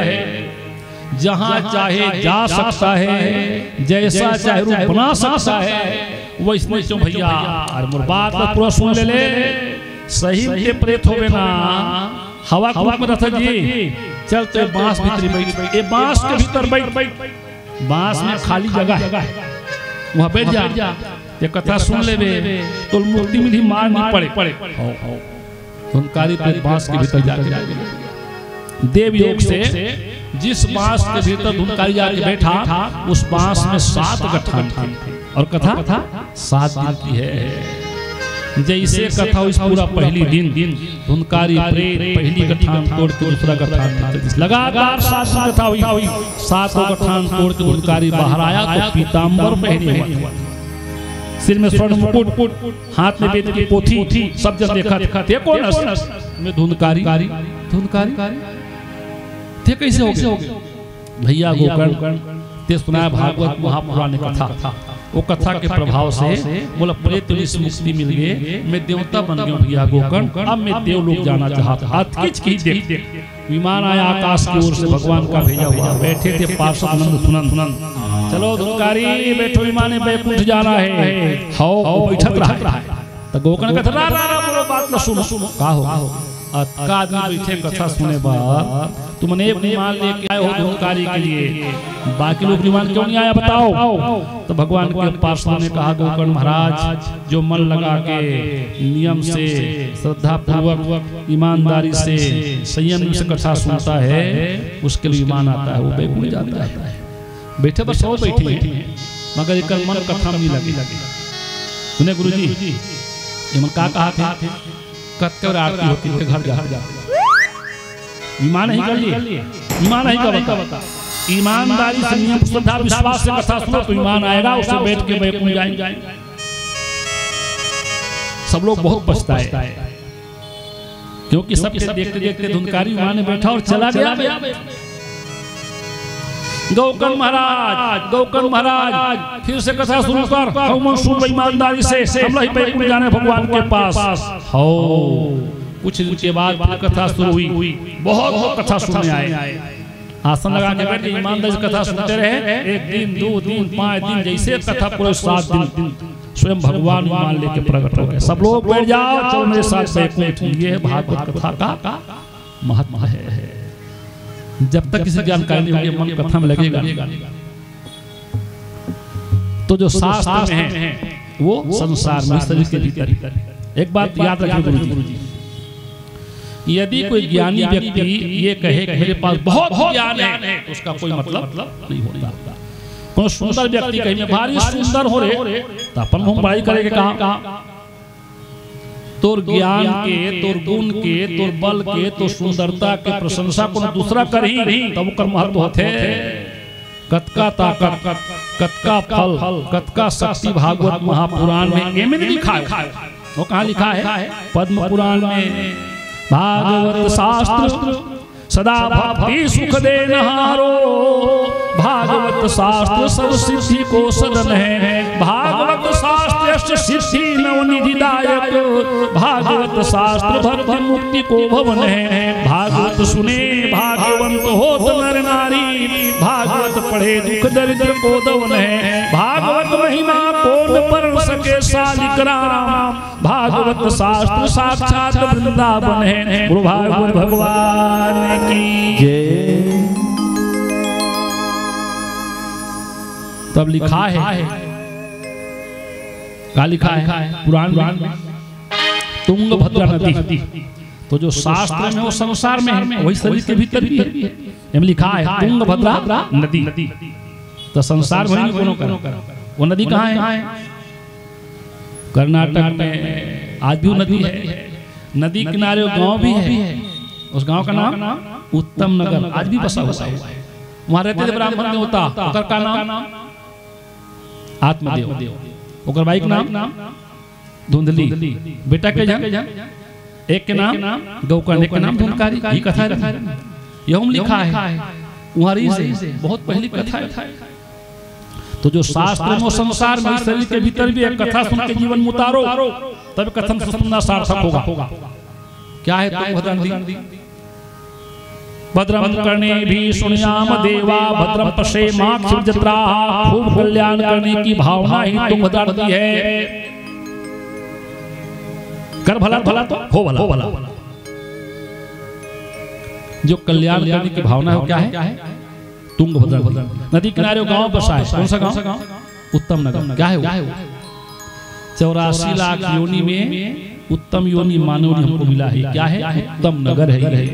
जहाँ चाहे जा सकता है, जैसा चाहे रूप बना सकता है। वो इसमें क्यों भैया, अरे मोर बात पूरा सुन ले। सही के प्रेत होवे ना, हवा के रूप में रहता जी। चल तो बांस भीतर बैठ, ये बांस के भीतर बैठ, बांस में खाली जगह है, वहाँ बैठ जा। ये कथा सुन ले तो मुक्ति मिली, मार नहीं पड़े। धुनकारी प्रेत बांस के भीतर जाके देव योग से जिस बांस के भीतर धुनकारी जाके बैठा, उस बांस में 7 गठान थे, और कथा 7 दिन की है। जैसे कथा हुई पूरा पहली दिन धुनकारी प्रेत पहली गठान तोड़ के दूसरा गठान लगातार 7 कथा हुई। 7 गठान तोड़ के धुनकारी बाहर आया तो पीताम्बर पहने हुआ, सिर में स्वर्ण मुकुट, हाथ में वेद की पोथी, सब जन देखा थे। कौन में धुनकारी थे, कैसे हो गए भैया गोकर्ण? ते सुना भागवत महापुराण कथा, वो कथा के प्रभाव से बोला प्रेत से मुक्ति मिल गए, मैं देवता बन गया भैया गोकर्ण। अब मैं देवलोक जाना चाहता। देख विमान आया आकाश की ओर से, भगवान का भेजा हुआ। बैठे थे पार्षद नंद सुनंद, चलो धुनकारी बैठो, विमान में बैकुंठ जाना है। हाओ बैठक रहा है तो गोकर्ण कथा बोलो बात न सुनो। का हो आदमी बैठे कथा सुने बाद तुमने एक विमान लेके आए हो धुनकारी के लिए, बाकी लोग विमान क्यों नहीं आया बताओ? तो भगवान के पार्षद ने कहा गोकर्ण महाराज, जो मन लगा के नियम से, श्रद्धा पूर्वक, ईमानदारी से, संयम से कथा सुनता है, उसके लिए विमान आता है, वो बैकुंठ जाता है। बैठे बस और बैठे हैं, मगर एक मन कथा नहीं लगी। सुने गुरु जी ये मन का कहा थे, कत्कर आरती होती है घर जा। ईमान नहीं कर लिए, ईमान नहीं का बता। ईमानदारी से, नियम, श्रद्धा, विश्वास से कथा सुनो तो ईमान आएगा, उससे बैठ के बैकुंठ जाएंगे। सब लोग बहुत पछताए, क्योंकि सबके देखते देखते धुनकारी ईमान में बैठा और चला गया। गोकर्ण महाराज फिर से कथा शुरू कर, हम सुन ईमानदारी से, हम लोग बैकुंठ जाने भगवान के पास। हो कुछ दिन के बाद फिर कथा शुरू हुई, बहुत कथा सुनने आए। आसन लगा के बैठे ईमानदारी से कथा सुनते रहे। 1 दिन 2 दिन 5 दिन, जैसे कथा पूरे 7 दिन स्वयं भगवान मान लेके प्रकट हो गए। सब लोग बैठ जाओ, चलो मेरे साथ बैकुंठ। ये भागवत कथा का महत्व है। जब तक किसी जानकारी नहीं होगी, मन कथा में लगेगा। तो जो शास्त्र में है वो संसार में, शरीर के भीतर। एक बात याद रखिए गुरु जी, यदि कोई ज्ञानी व्यक्ति ये कहे कि मेरे पास बहुत ज्ञान है, तो उसका कोई मतलब नहीं होता। कोनो सुंदर व्यक्ति कहीं में भारी सुंदर हो रे तो अपन हम बड़ाई करेंगे कहाँ? तोर ज्ञान के, तोर गुण के, तोर बल के, तो सुंदरता के प्रशंसा को दूसरा करी तब कर महत्व होते। कतका ताकत, कतका फल, कतका शक्ति भागवत महापुराण में एमे लिखा है। वो कहाँ लिखा है? पद्म पुराण में भागवत शास्त्र सदा भक्ति सुख देनहारो, भागवत शास्त्र सर्व सिद्धि को सदन है, भागवत शास्त्र सिद्धि नवनिधिदायक, भागवत शास्त्र भक्ति मुक्ति को भवन है, भागवत सुने भाग्यवंत होत नर नारी, भागवत पढ़े दुख दरिद्र को दवन है, भागवत महिमा कौन पर सके सालिक राम, भागवत शास्त्र साक्षात वृंदावन है। गुरु भागवत भगवान की जय। तब लिखा है, क्या लिखा है पुराण में? तुंगभद्रा नदी। तो जो शास्त्र में वो संसार में है, वही शरीर के भीतर भी है। लिखा है तुंगभद्रा नदी। तो संसार में कोनो करो, वो नदी कहाँ है? कर्नाटक में आज भी नदी है। नदी किनारे गांव भी है, उस गांव का नाम उत्तम नगर, आज भी बसा हुआ है। वहां रहते थे ब्राह्मण देवता, ओकर का नाम आत्मदेव, ओकर भाई का नाम धुंधली, बेटा के जन एक के नाम गौकर्ण, एक के नाम धुंधकारी। ये कथा है, यह लिखा है वहां से बहुत पहली कथा है। तो जो शास्त्र में संसार में शरीर के भीतर भी एक कथा सुन के जीवन में उतारो, तब कथन सुनना सार्थक होगा। क्या है तुंगभद्रा नदी? भद्रम करने भी सुनियाम देवा, भद्रम पश्येमाक्षिजत्रा, खूब कल्याण करने की भावना ही तुंगभद्रा नदी है। कर भला भला तो हो भला। जो कल्याण करने की भावना है क्या है? तुंगभद्रा नदी किनारे गांव बसा है। कौन सा गांव? उत्तम नगर। क्या है वो? 84 लाख योनि में उत्तम योनि मानव हमको मिला है। क्या है? उत्तम नगर है।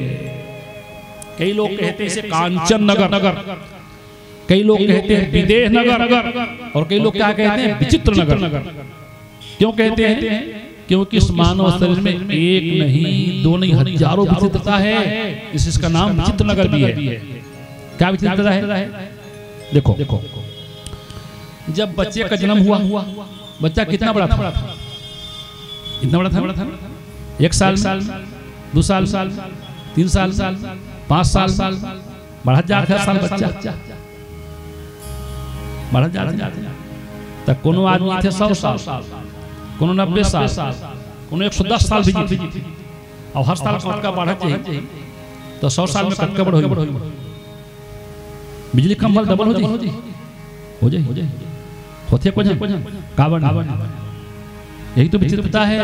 कई लोग कहते हैं इसे कांचन नगर, कई लोग कहते हैं विदेह नगर, और कई लोग क्या कहते हैं? विचित्र नगर। क्यों कहते हैं? क्योंकि इस मानव शरीर में एक नहीं, दो नहीं, हजारों विचित्रता है। इसका नाम विचित्र नगर भी है। क्या विचित्रता है? देखो, जब बच्चे का जन्म हुआ, बच्चा कितना बड़ा था? इतना बड़ा था? 1 साल, 2 साल, 3 साल, 5 साल, बढ़ा जाता है साल बच्चा, बढ़ा जाता। तक कोनो आदमी थे 100 साल, कोनो 90 साल, कोनो 110 साल भी जीते। और हर साल कटका बढ़ा चाहिए, तो 100 साल में कटका बढ़ हो। बिजली खंभा डबल हो जाए होते काबन। यही तो विचित्रता है।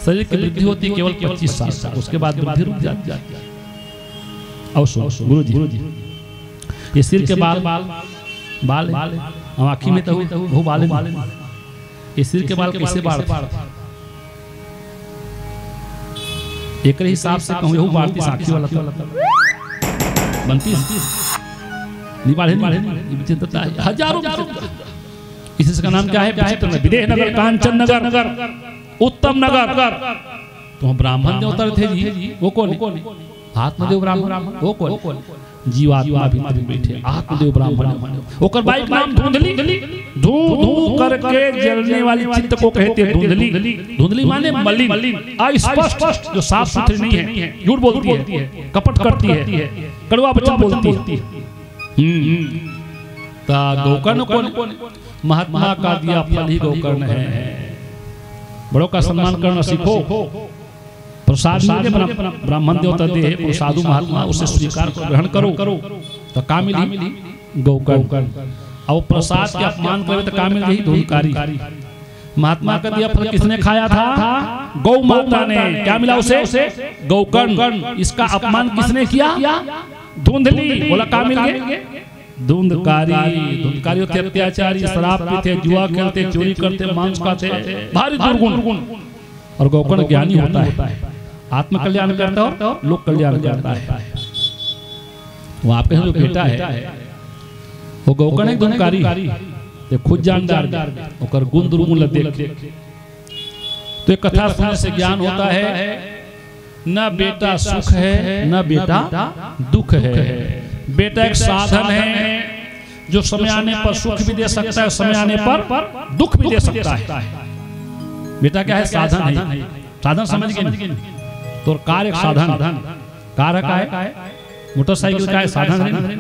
शरीर की वृद्धि होती केवल 25 साल, उसके बाद वृद्धि रुक जाती है। गुरु जी, ये सिर के बाल हम आँखी में तो वो बाल, ये सिर के बाल कैसे बाढ़ते? एक हिसाब से कहूँ यहू बाढ़ती साखी वाला बनती विचित्रता है, हजारों। इसका नाम क्या है? विदेह नगर, कांचन नगर, उत्तम नगर। तो ब्राह्मण देवता थे जी, वो कौन? आत्मदेव ब्राह्मण। वो कौन? जीवात्मा भीतर बैठे आत्मदेव ब्राह्मण। ओकर भाई का नाम धुंधली, धू धू करके जलने वाली चित्त को कहते हैं धुंधली। धुंधली माने मलिन, अस्पष्ट, जो साफ सुथरी नहीं है, झूठ बोलती है, कपट करती है, कड़वा वचन बोलती है। गौकर्ण कौन? महात्मा का दिया फल ही गौकर्ण है। बड़ों का सम्मान करना सीखो। प्रसाद ब्राह्मण देवता दे प्रसादु महात्मा, उसे स्वीकार ग्रहण करो। तो का मिली? गौकर्ण। और प्रसाद के अपमान करे तो का मिल रही? धुंधकारी। महात्मा का दिया फल किसने खाया था? गौ माता ने। क्या मिला उसे? गौकर्ण। इसका अपमान किसने किया? धुंधली। बोला का मिल गए? धुंधकारी होते, अत्याचारी, शराब पीते, जुआ खेलते, चोरी करते, मांस खाते, भारी दुर्गुण। और गौकर्ण ज्ञानी होता है, आत्म कल्याण करता हो, लोक कल्याण करता है। वो आपके जो बेटा है, वो गौकण गुणकारी ये खुद जानदार ओकर गुण दुर्गुण देख। तो एक कथा सुनने से ज्ञान होता है न बेटा सुख है न बेटा दुख है। बेटा एक साधन है जो समय आने पर सुख भी दे सकता है, समय आने पर दुख भी दे सकता है। बेटा क्या है? साधन है। साधन समझ गए? तो कार एक साधन, कार का है, मोटरसाइकिल का है, साधन है।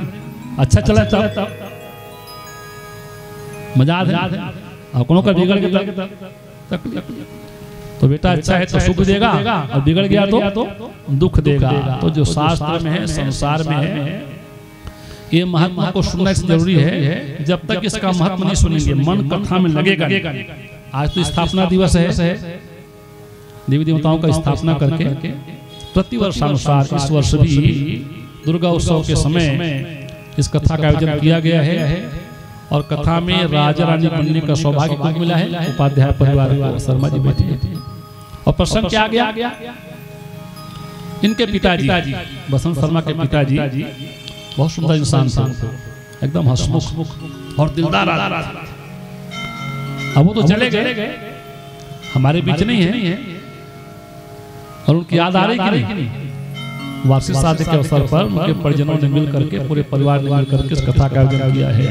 अच्छा चला तब मजा है, और कोनो का बिगड़ गया तो बेटा अच्छा है तो सुख देगा, और बिगड़ गया तो दुख देगा। तो जो शास्त्र में है, संसार में है, ये महत्व को सुनना जरूरी है। जब तक इसका महत्व नहीं सुनेंगे मन कथा में लगेगा। आज तो स्थापना दिवस है, देवी देवताओं का स्थापना करके प्रतिवर्षानुसार इस वर्ष भी दुर्गा उत्सव के समय इस कथा का आयोजन किया गया है। और कथा में राजा रानी बनने का सौभाग्य को मिला है। उपाध्याय परिवार को शर्मा जी बैठे और प्रसंग क्या गया, इनके पिताजी बसंत शर्मा के पिताजी बहुत सुंदर इंसान थे, एकदम हंसमुख और दिलदार आदमी। अब वो तो चले गए, हमारे बीच नहीं है, और उनकी याद आ रही कि नहीं? वार्षिक श्राद्ध के अवसर पर उनके परिजनों ने मिल करके, पूरे परिवार ने मिल करके इस कथा का आयोजन किया है।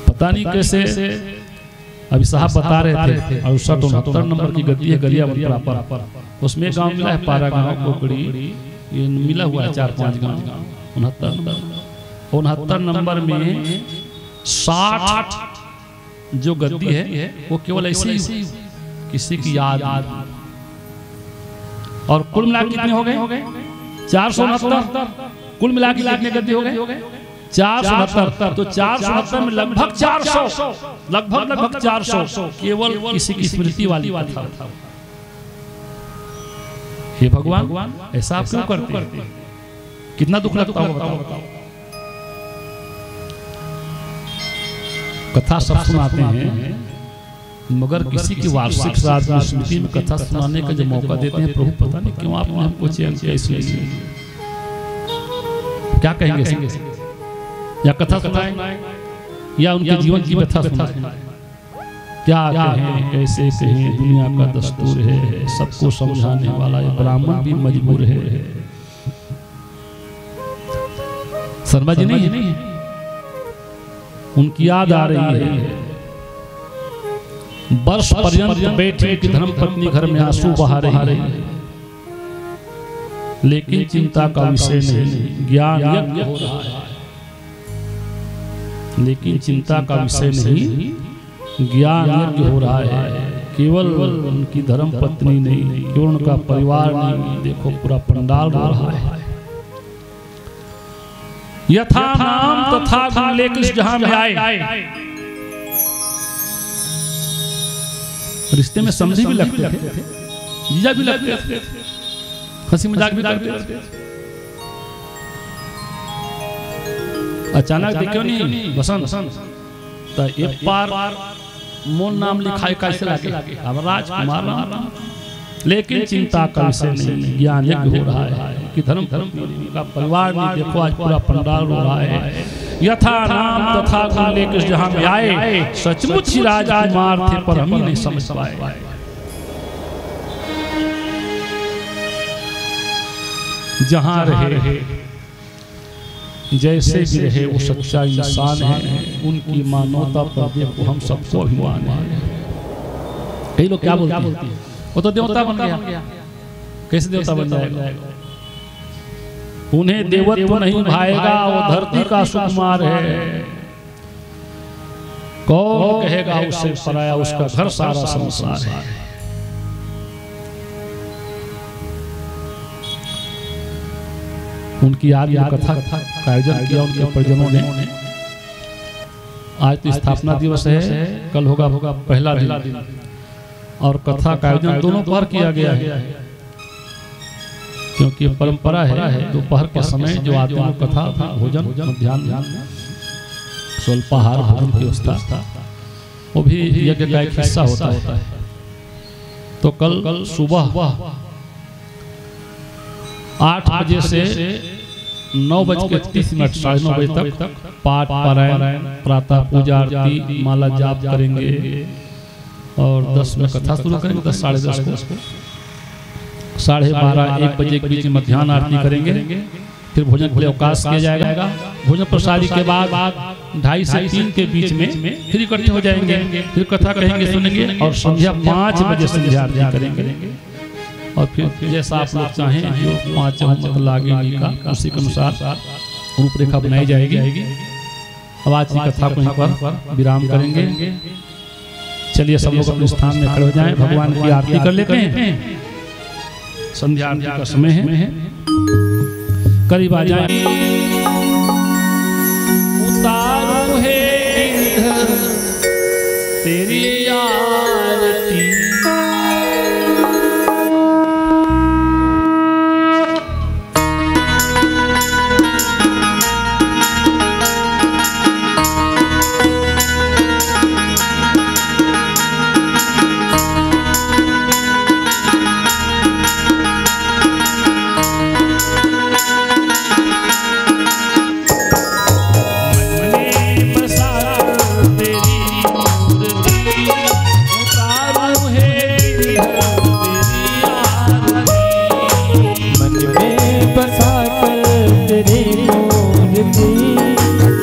पता नहीं कैसे अभी साहब बता रहे थे, 68-69 नंबर की गद्दी है गरियाबंद पर, उसमें गांव मिला है, पारा गांव कोकड़ी, ये मिला हुआ है 4-5 गांव। 69 नंबर में 60 जो गद्दी है वो केवल ऐसे ही किसी की याद। और कुल मिला कितने हो गए? 469। कुल मिला के कितने गद्दी हो गए? 469। तो 469 में लगभग 400, लगभग 400 केवल किसी की स्मृति वाली कथा। हे भगवान, ऐसा आप क्यों करते हैं? कितना दुख लगता होगा बताओ। कथा सब सुनाते हैं, मगर किसी की वार्षिक श्राद्ध स्मृति में कथा सुनाने का जो मौका देते हैं, प्रभु पता नहीं क्यों आपने हमको चयन किया। इसलिए क्या कहेंगे? या कथा सुनाएं या उनके जीवन की कथा सुनाएं? क्या कहें, कैसे कहें? दुनिया का दस्तूर है, सबको समझाने वाला ये ब्राह्मण भी मजबूर है। शर्मा जी नहीं है, उनकी याद आ रही है। वर्ष पर्यंत बैठे कि धर्म पत्नी घर में आंसू बहा रही है, लेकिन चिंता का विषय नहीं, ज्ञान यज्ञ हो रहा है। लेकिन चिंता का विषय नहीं, ज्ञान यज्ञ हो रहा है। केवल उनकी धर्म पत्नी नहीं, केवल उनका परिवार नहीं, देखो पूरा पंडाल हो रहा है। यथा नाम तथा गुण लेकर जहां में आए। रिश्ते में समझी भी लगते थे, जीजा भी लगते थे, हंसी मजाक भी करते थे। अचानक देखो नहीं बसंत तो एक बार मोन नाम लिखाई कैसे लगे? अब राजकुमार नाम, लेकिन चिंता का विषय नहीं, ज्ञान यज्ञ हो रहा है कि धर्म का परिवार में देखो आज पूरा पंडाल हो रहा है। यथा नाम तथा गुण लेकर जहां में आए, सचमुच ही राजकुमार थे पर हम ही नहीं समझ पाए। जहां रहे जैसे भी रहे वो सच्चा इंसान है, उनकी मानवता पर देखो हम सबको अभिमान है। कई लोग क्या बोलते हैं, वो तो देवता बन गया। कैसे देवता बन जाएगा? उन्हें देवत्व नहीं भाएगा, वो धरती का सुकुमार है। कौन कहेगा उससे पराया, उसका घर सारा संसार है। उनकी याद में कथा का आयोजन किया उनके परिजनों ने। आज तो स्थापना दिवस है, कल होगा पहला दिन, और कथा का आयोजन दोनों पहर किया गया है, क्योंकि परंपरा है दोपहर के समय जो आते हैं कथा भोजन मध्याह्न स्वल्पाहार भोजन की व्यवस्था, वो भी यज्ञ का एक हिस्सा होता है। तो कल सुबह 8 बजे से 9:30 साढ़े 9 बजे तक पाठ पारायण, प्रातः पूजा आरती, माला जाप करेंगे और 10 में कथा शुरू करेंगे। 10 साढ़े 10 को 12:30 1 बजे के बीच में मध्याह्न आरती करेंगे। फिर भोजन के लिए अवकाश किया जाएगा। भोजन प्रसादी के बाद 2:30 से 3 के बीच में फिर इकट्ठे हो जाएंगे, फिर कथा कहेंगे, सुनेंगे और संध्या 5 बजे संध्या आरती करेंगे। और फिर जैसा आप लोग चाहें, जो 5 मत लागेंगे का उसी के अनुसार रूपरेखा बनाई जाएगी। अब आज की कथा को यहीं पर विराम करेंगे। चलिए सब लोग अपने स्थान में खड़े हो जाएं, भगवान की आरती कर लेते हैं। संध्या आरती का समय है, करीब आ जाए। उतारू है गिरधर तेरी आरती,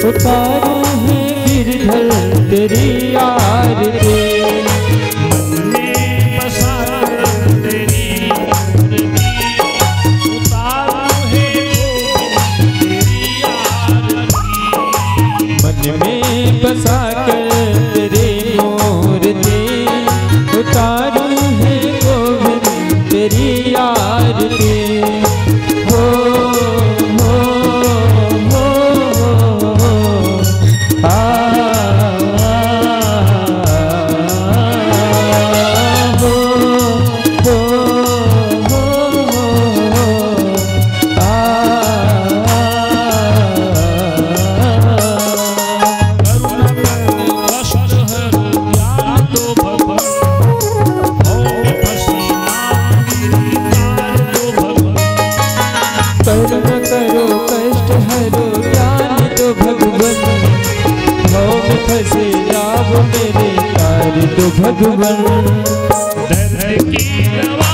उतारू है गिरधर तेरी आरती, मन में बसा कर तेरी मूर्ति, उतारू है तेरी आरती। मन में बसा कर तेरी मूर्ति, उतारू है गोविंद तेरी आरती। तो भगवान दर्द की दवा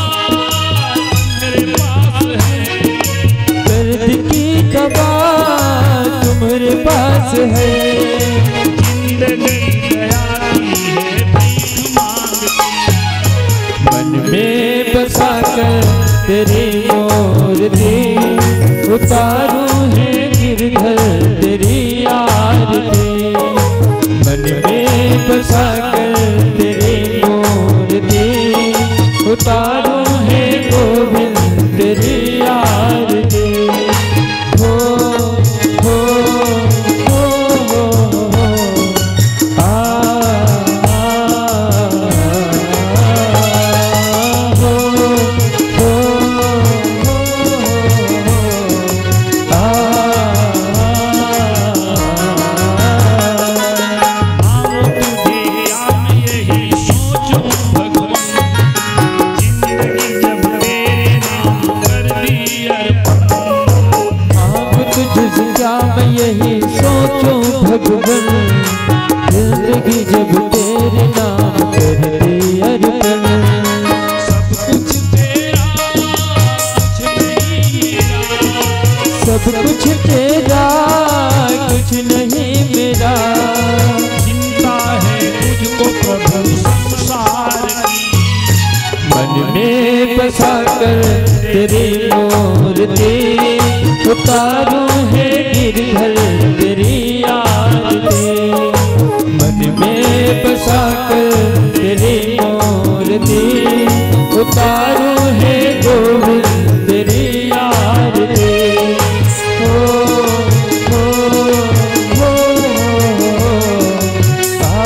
मेरे पास है, दर्द की दवा तुम्हारे पास है। जिंदगी दयाती है भीख मांगती, मन में बसा कर तेरी मूर्ति, उतारू है गिरधर तेरी आरती। मन में बसा कर उतारू है गोविंद तेरी आरती। हो हो हो हो आ हो हो यही सोचूं भगवान, जिंदगी जब तेरे नाम कर दी अर्पण। सब कुछ तेरा कुछ नहीं मेरा, सब कुछ तेरा कुछ नहीं मेरा। चिंता है तुझको प्रभु संसार की, मन में बसा कर तेरी मूर्ति, उतारू है गिरधर तेरी आरती। मन में बसा कर तेरी मूर्ति, उतारू है गोविंद तेरी आरती। हो हो हो आ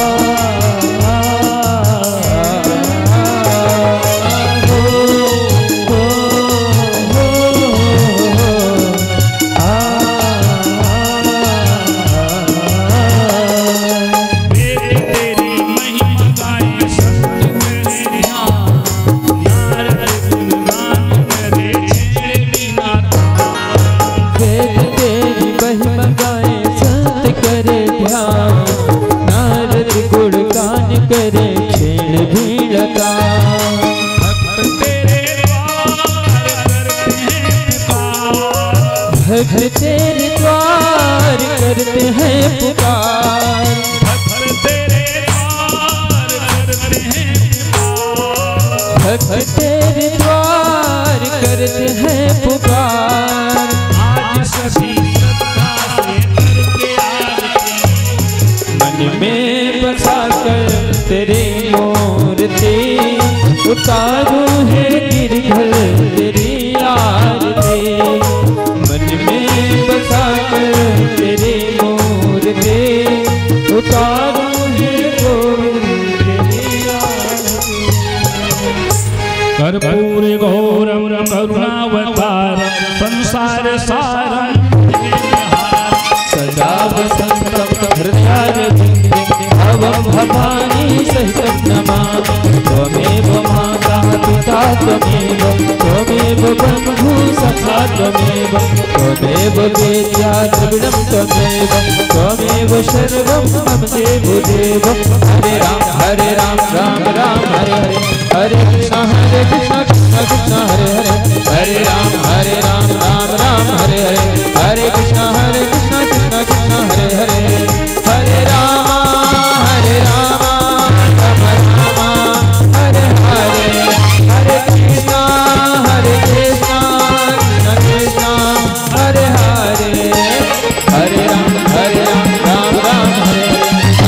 तेरी महिमा गाए संत मेरे यहाँ, नारद भीड़ का। भक्त तेरे द्वार करते हैं पुकार। भक्त तेरे द्वार करते हैं पुकार। आज सभी श्रद्धा से करके आरती, मन में बसा कर तेरी मूर्ति उतारू है गिरधर तेरी आरती। मन में बसा कर तेरी मूर्ति उतारू है तेरी आरती। कर्पूर गौरम करुणावतार संसार सारम सदा वसंतम हृदयारविंदे भवं भवानी सहितं नमामि। त्वमेव माता पिता त्वमेव, त्वमेव बन्धु सखा त्वमेव, त्वमेव वेद्या द्रविणं त्वमेव, त्वमेव सर्वं मम देवदेव। हरे राम राम राम हरे हरे, हरे कृष्ण कृष्ण कृष्ण हरे हरे, हरे राम राम हरे हरे, हरे कृष्ण कृष्ण कृष्ण हरे हरे, हरे राम राम राम हरे हरे, हरे कृष्ण कृष्ण कृष्ण हरे हरे, हरे राम राम हरे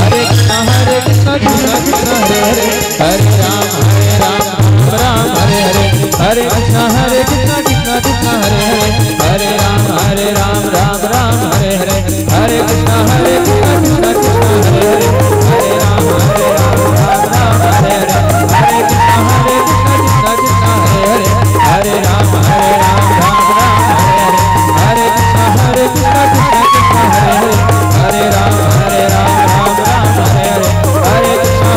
हरे, हरे कृष्ण कृष्ण हरे हरे, हरे राम हरे हरे, हरे कृष्ण कृष्ण कृष्ण हरे हरे, हरे राम राम हरे हरे, हरे कृष्ण कृष्ण कृष्ण हरे हरे, हरे राम राम हरे हरे, हरे कृष्ण कृष्ण कृष्ण हरे हरे, हरे राम राम हरे हरे, हरे कृष्ण कृष्ण कृष्ण हरे हरे, हरे राम राम हरे हरे, हरे कृष्ण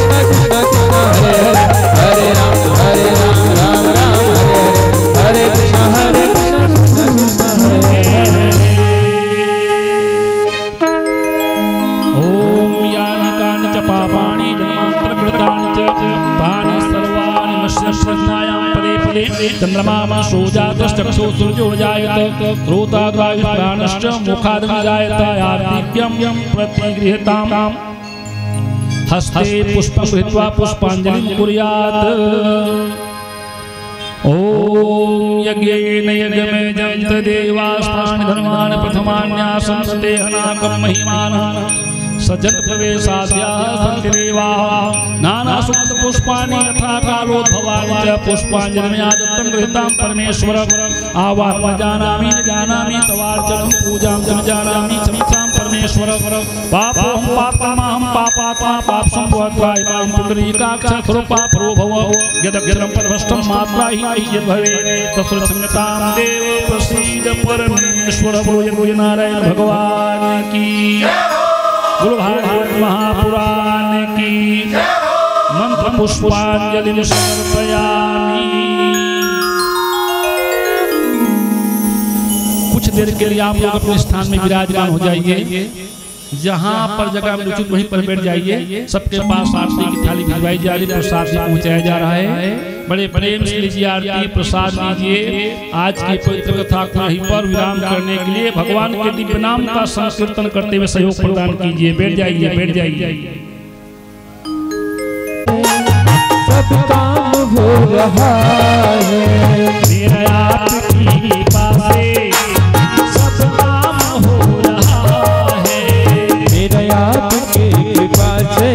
कृष्ण कृष्ण हरे हरे, हरे राम राम हरे हरे, हरे कृष्ण कृष्ण कृष्ण हरे हरे। ओम यानि कानि च पापानि जन्मान्तरकृतानि च तानि सर्वाणि नश्यन्त्यां पदे पदे। चन्द्रमा सूर्याग्रश्चक्षुः सूर्यो जायत, श्रोत्राग्रायुः प्राणश्च मुखादग्नि जायत। आर्तिक्यं प्रतिगृह्यताम् हस्ते पुष्पं गृहीत्वा पुष्पाञ्जलिं कुर्यात्। ओम यज्ञेन यज्ञमे जन्त देवास्तानि धर्माणि प्रथमान्यासंसते अनाकं महिमानः सजत प्रवेशाद्याः सन्ति देवाः। नानासुक्त पुष्पाणि यथा कालोद्भवानि च पुष्पाञ्जलिं आदत्तं गृहीतां परमेश्वर। आवाहनं जानामि न जानामि तवार्चनं पूजां न जानामि समीक्षां परमेश्वर। पापोऽहं पापमाहं पापात्मा पापसम्भवत्वाय मां पुण्डरीकाक्षरूपा भव। यदक्षरं पदभ्रष्टं मात्रा हि यद्भवेत् तत्संगतां देव प्रसीद परमेश्वर। बोलो नारायण भगवान की, गुरु भागवत महापुराण की। मंत्र पुष्पांजलि समर्पयामि। कुछ देर के लिए आप लोग अपने स्थान में विराजमान हो जाइए। जहाँ पर जगह में उचित वहीं पर बैठ जाइए। सबके पास आरती की थाली भिजवाई जा रही है, प्रसाद से पहुँचाया जा रहा है। बड़े प्रेम से लीजिए आरती, प्रसाद लीजिए। आज की पवित्र कथा को यहीं पर विराम करने के लिए भगवान के दिव्य नाम का संकीर्तन करते हुए सहयोग प्रदान कीजिए। बैठ जाइए, बैठ जाइए। सब काम हो रहा है मेरा आपकी कृपा से, सब काम हो रहा है मेरा आपकी कृपा से,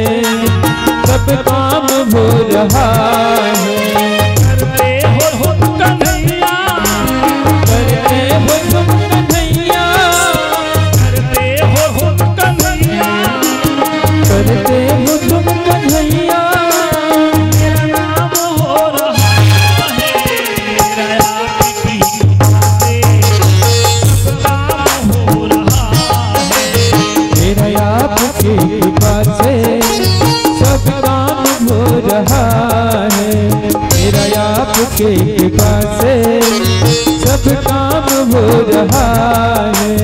सब काम हो रहा है। करते हो तुम कन्हैया, करते हो तुम कन्हैया, करते हो तुम कन्हैया, करते हो तुम कन्हैया। मेरा नाम हो रहा है, मेरा आपकी कृपा से सब काम हो रहा है। मेरा आपकी कृपा से सब काम हो रहा है। मेरा आपकी कृपा से सब काम हो रहा है।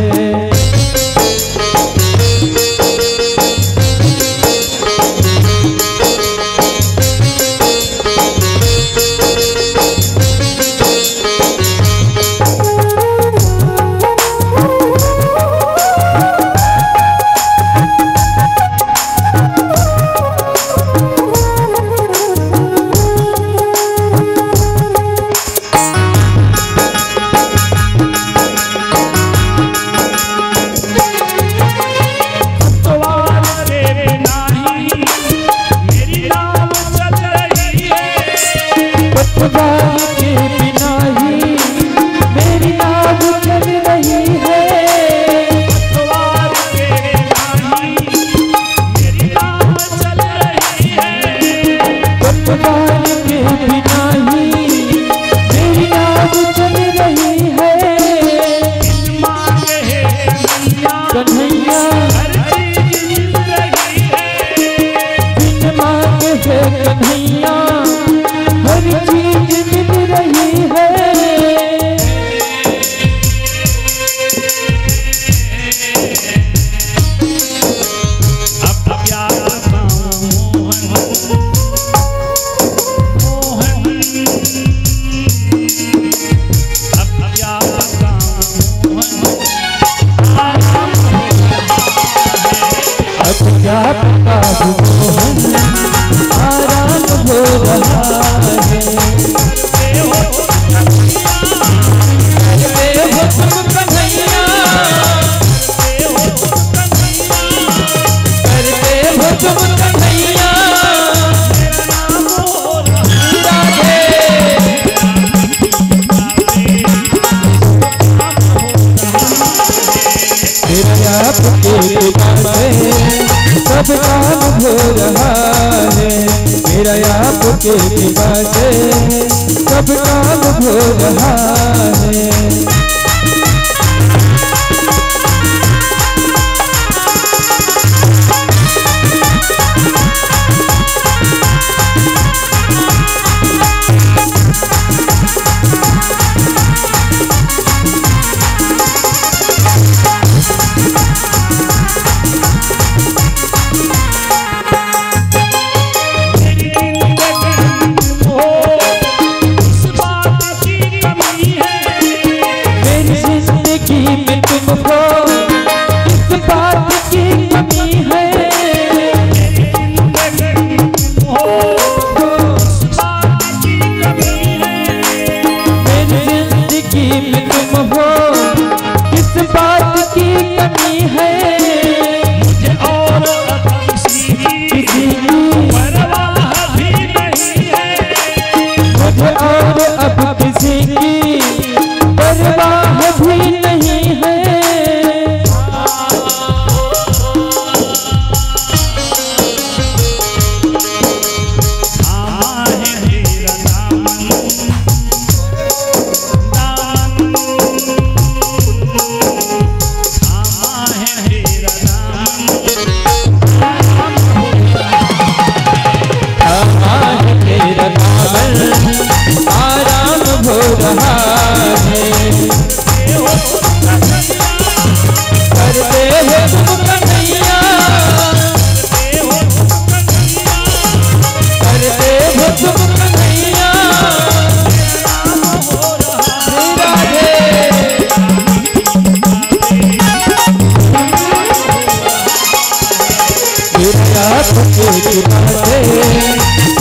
पतवार के बिना ही मेरी नाव चल रही है। पतवार के बिना ही मेरी नाव चल रही है। पतवार के बिना ही मेरी नाव चल रही है। कन्हैया हर चीज मिल रही है। बिन मांगे है कन्हैया हर चीज मिल रही है। अब प्यार का मोहन मोहन, अब प्यार का मोहन अब क्या पता मोहन आराम हो रहा है। करते हो तुम कन्हैया, करते हो तुम कन्हैया। राधे मेरा आपके बिना से सब काम हो रहा है। मेरा आपके बिना से सब काम हो रहा है।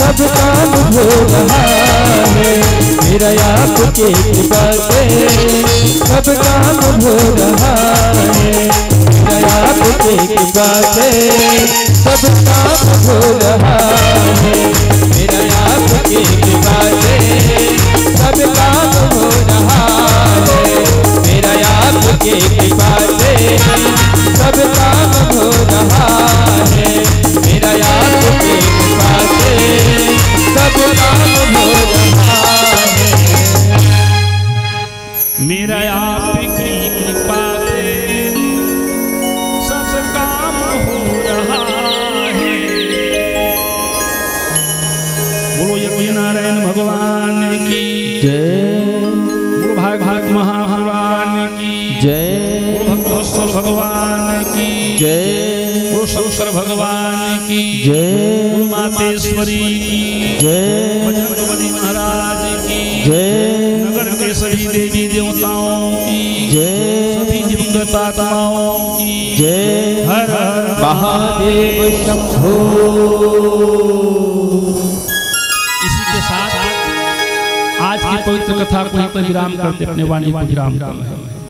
सब काम हो रहा है। मेरा आपके कृपा से सब काम हो रहा है। मेरा आपके कृपा से सब काम हो रहा है। मेरा आपके कृपा से सब काम हो रहा है। मेरा आपके कृपा से सब काम हो रहा है। मेरा आपके कृपा से सब काम हो रहा है। मेरा आपकी कृपा से सब काम हो रहा है। बोलो ये नारायण भगवान की जय। बोलो भाग महाभगवान की जय। भक्तवत्सल भगवान की जय। बोलो शंकर भगवान की जय। बोलो मातेश्वरी की जय। बजरंगबली महाराज की जय। नगर के सभी देवी देवताओं की जय। सभी दिवंगत आत्माओं की जय। हर हर महादेव शंभो। इसी के साथ आज की पवित्र कथा को विराम करते अपने वाणी को विराम करते हैं।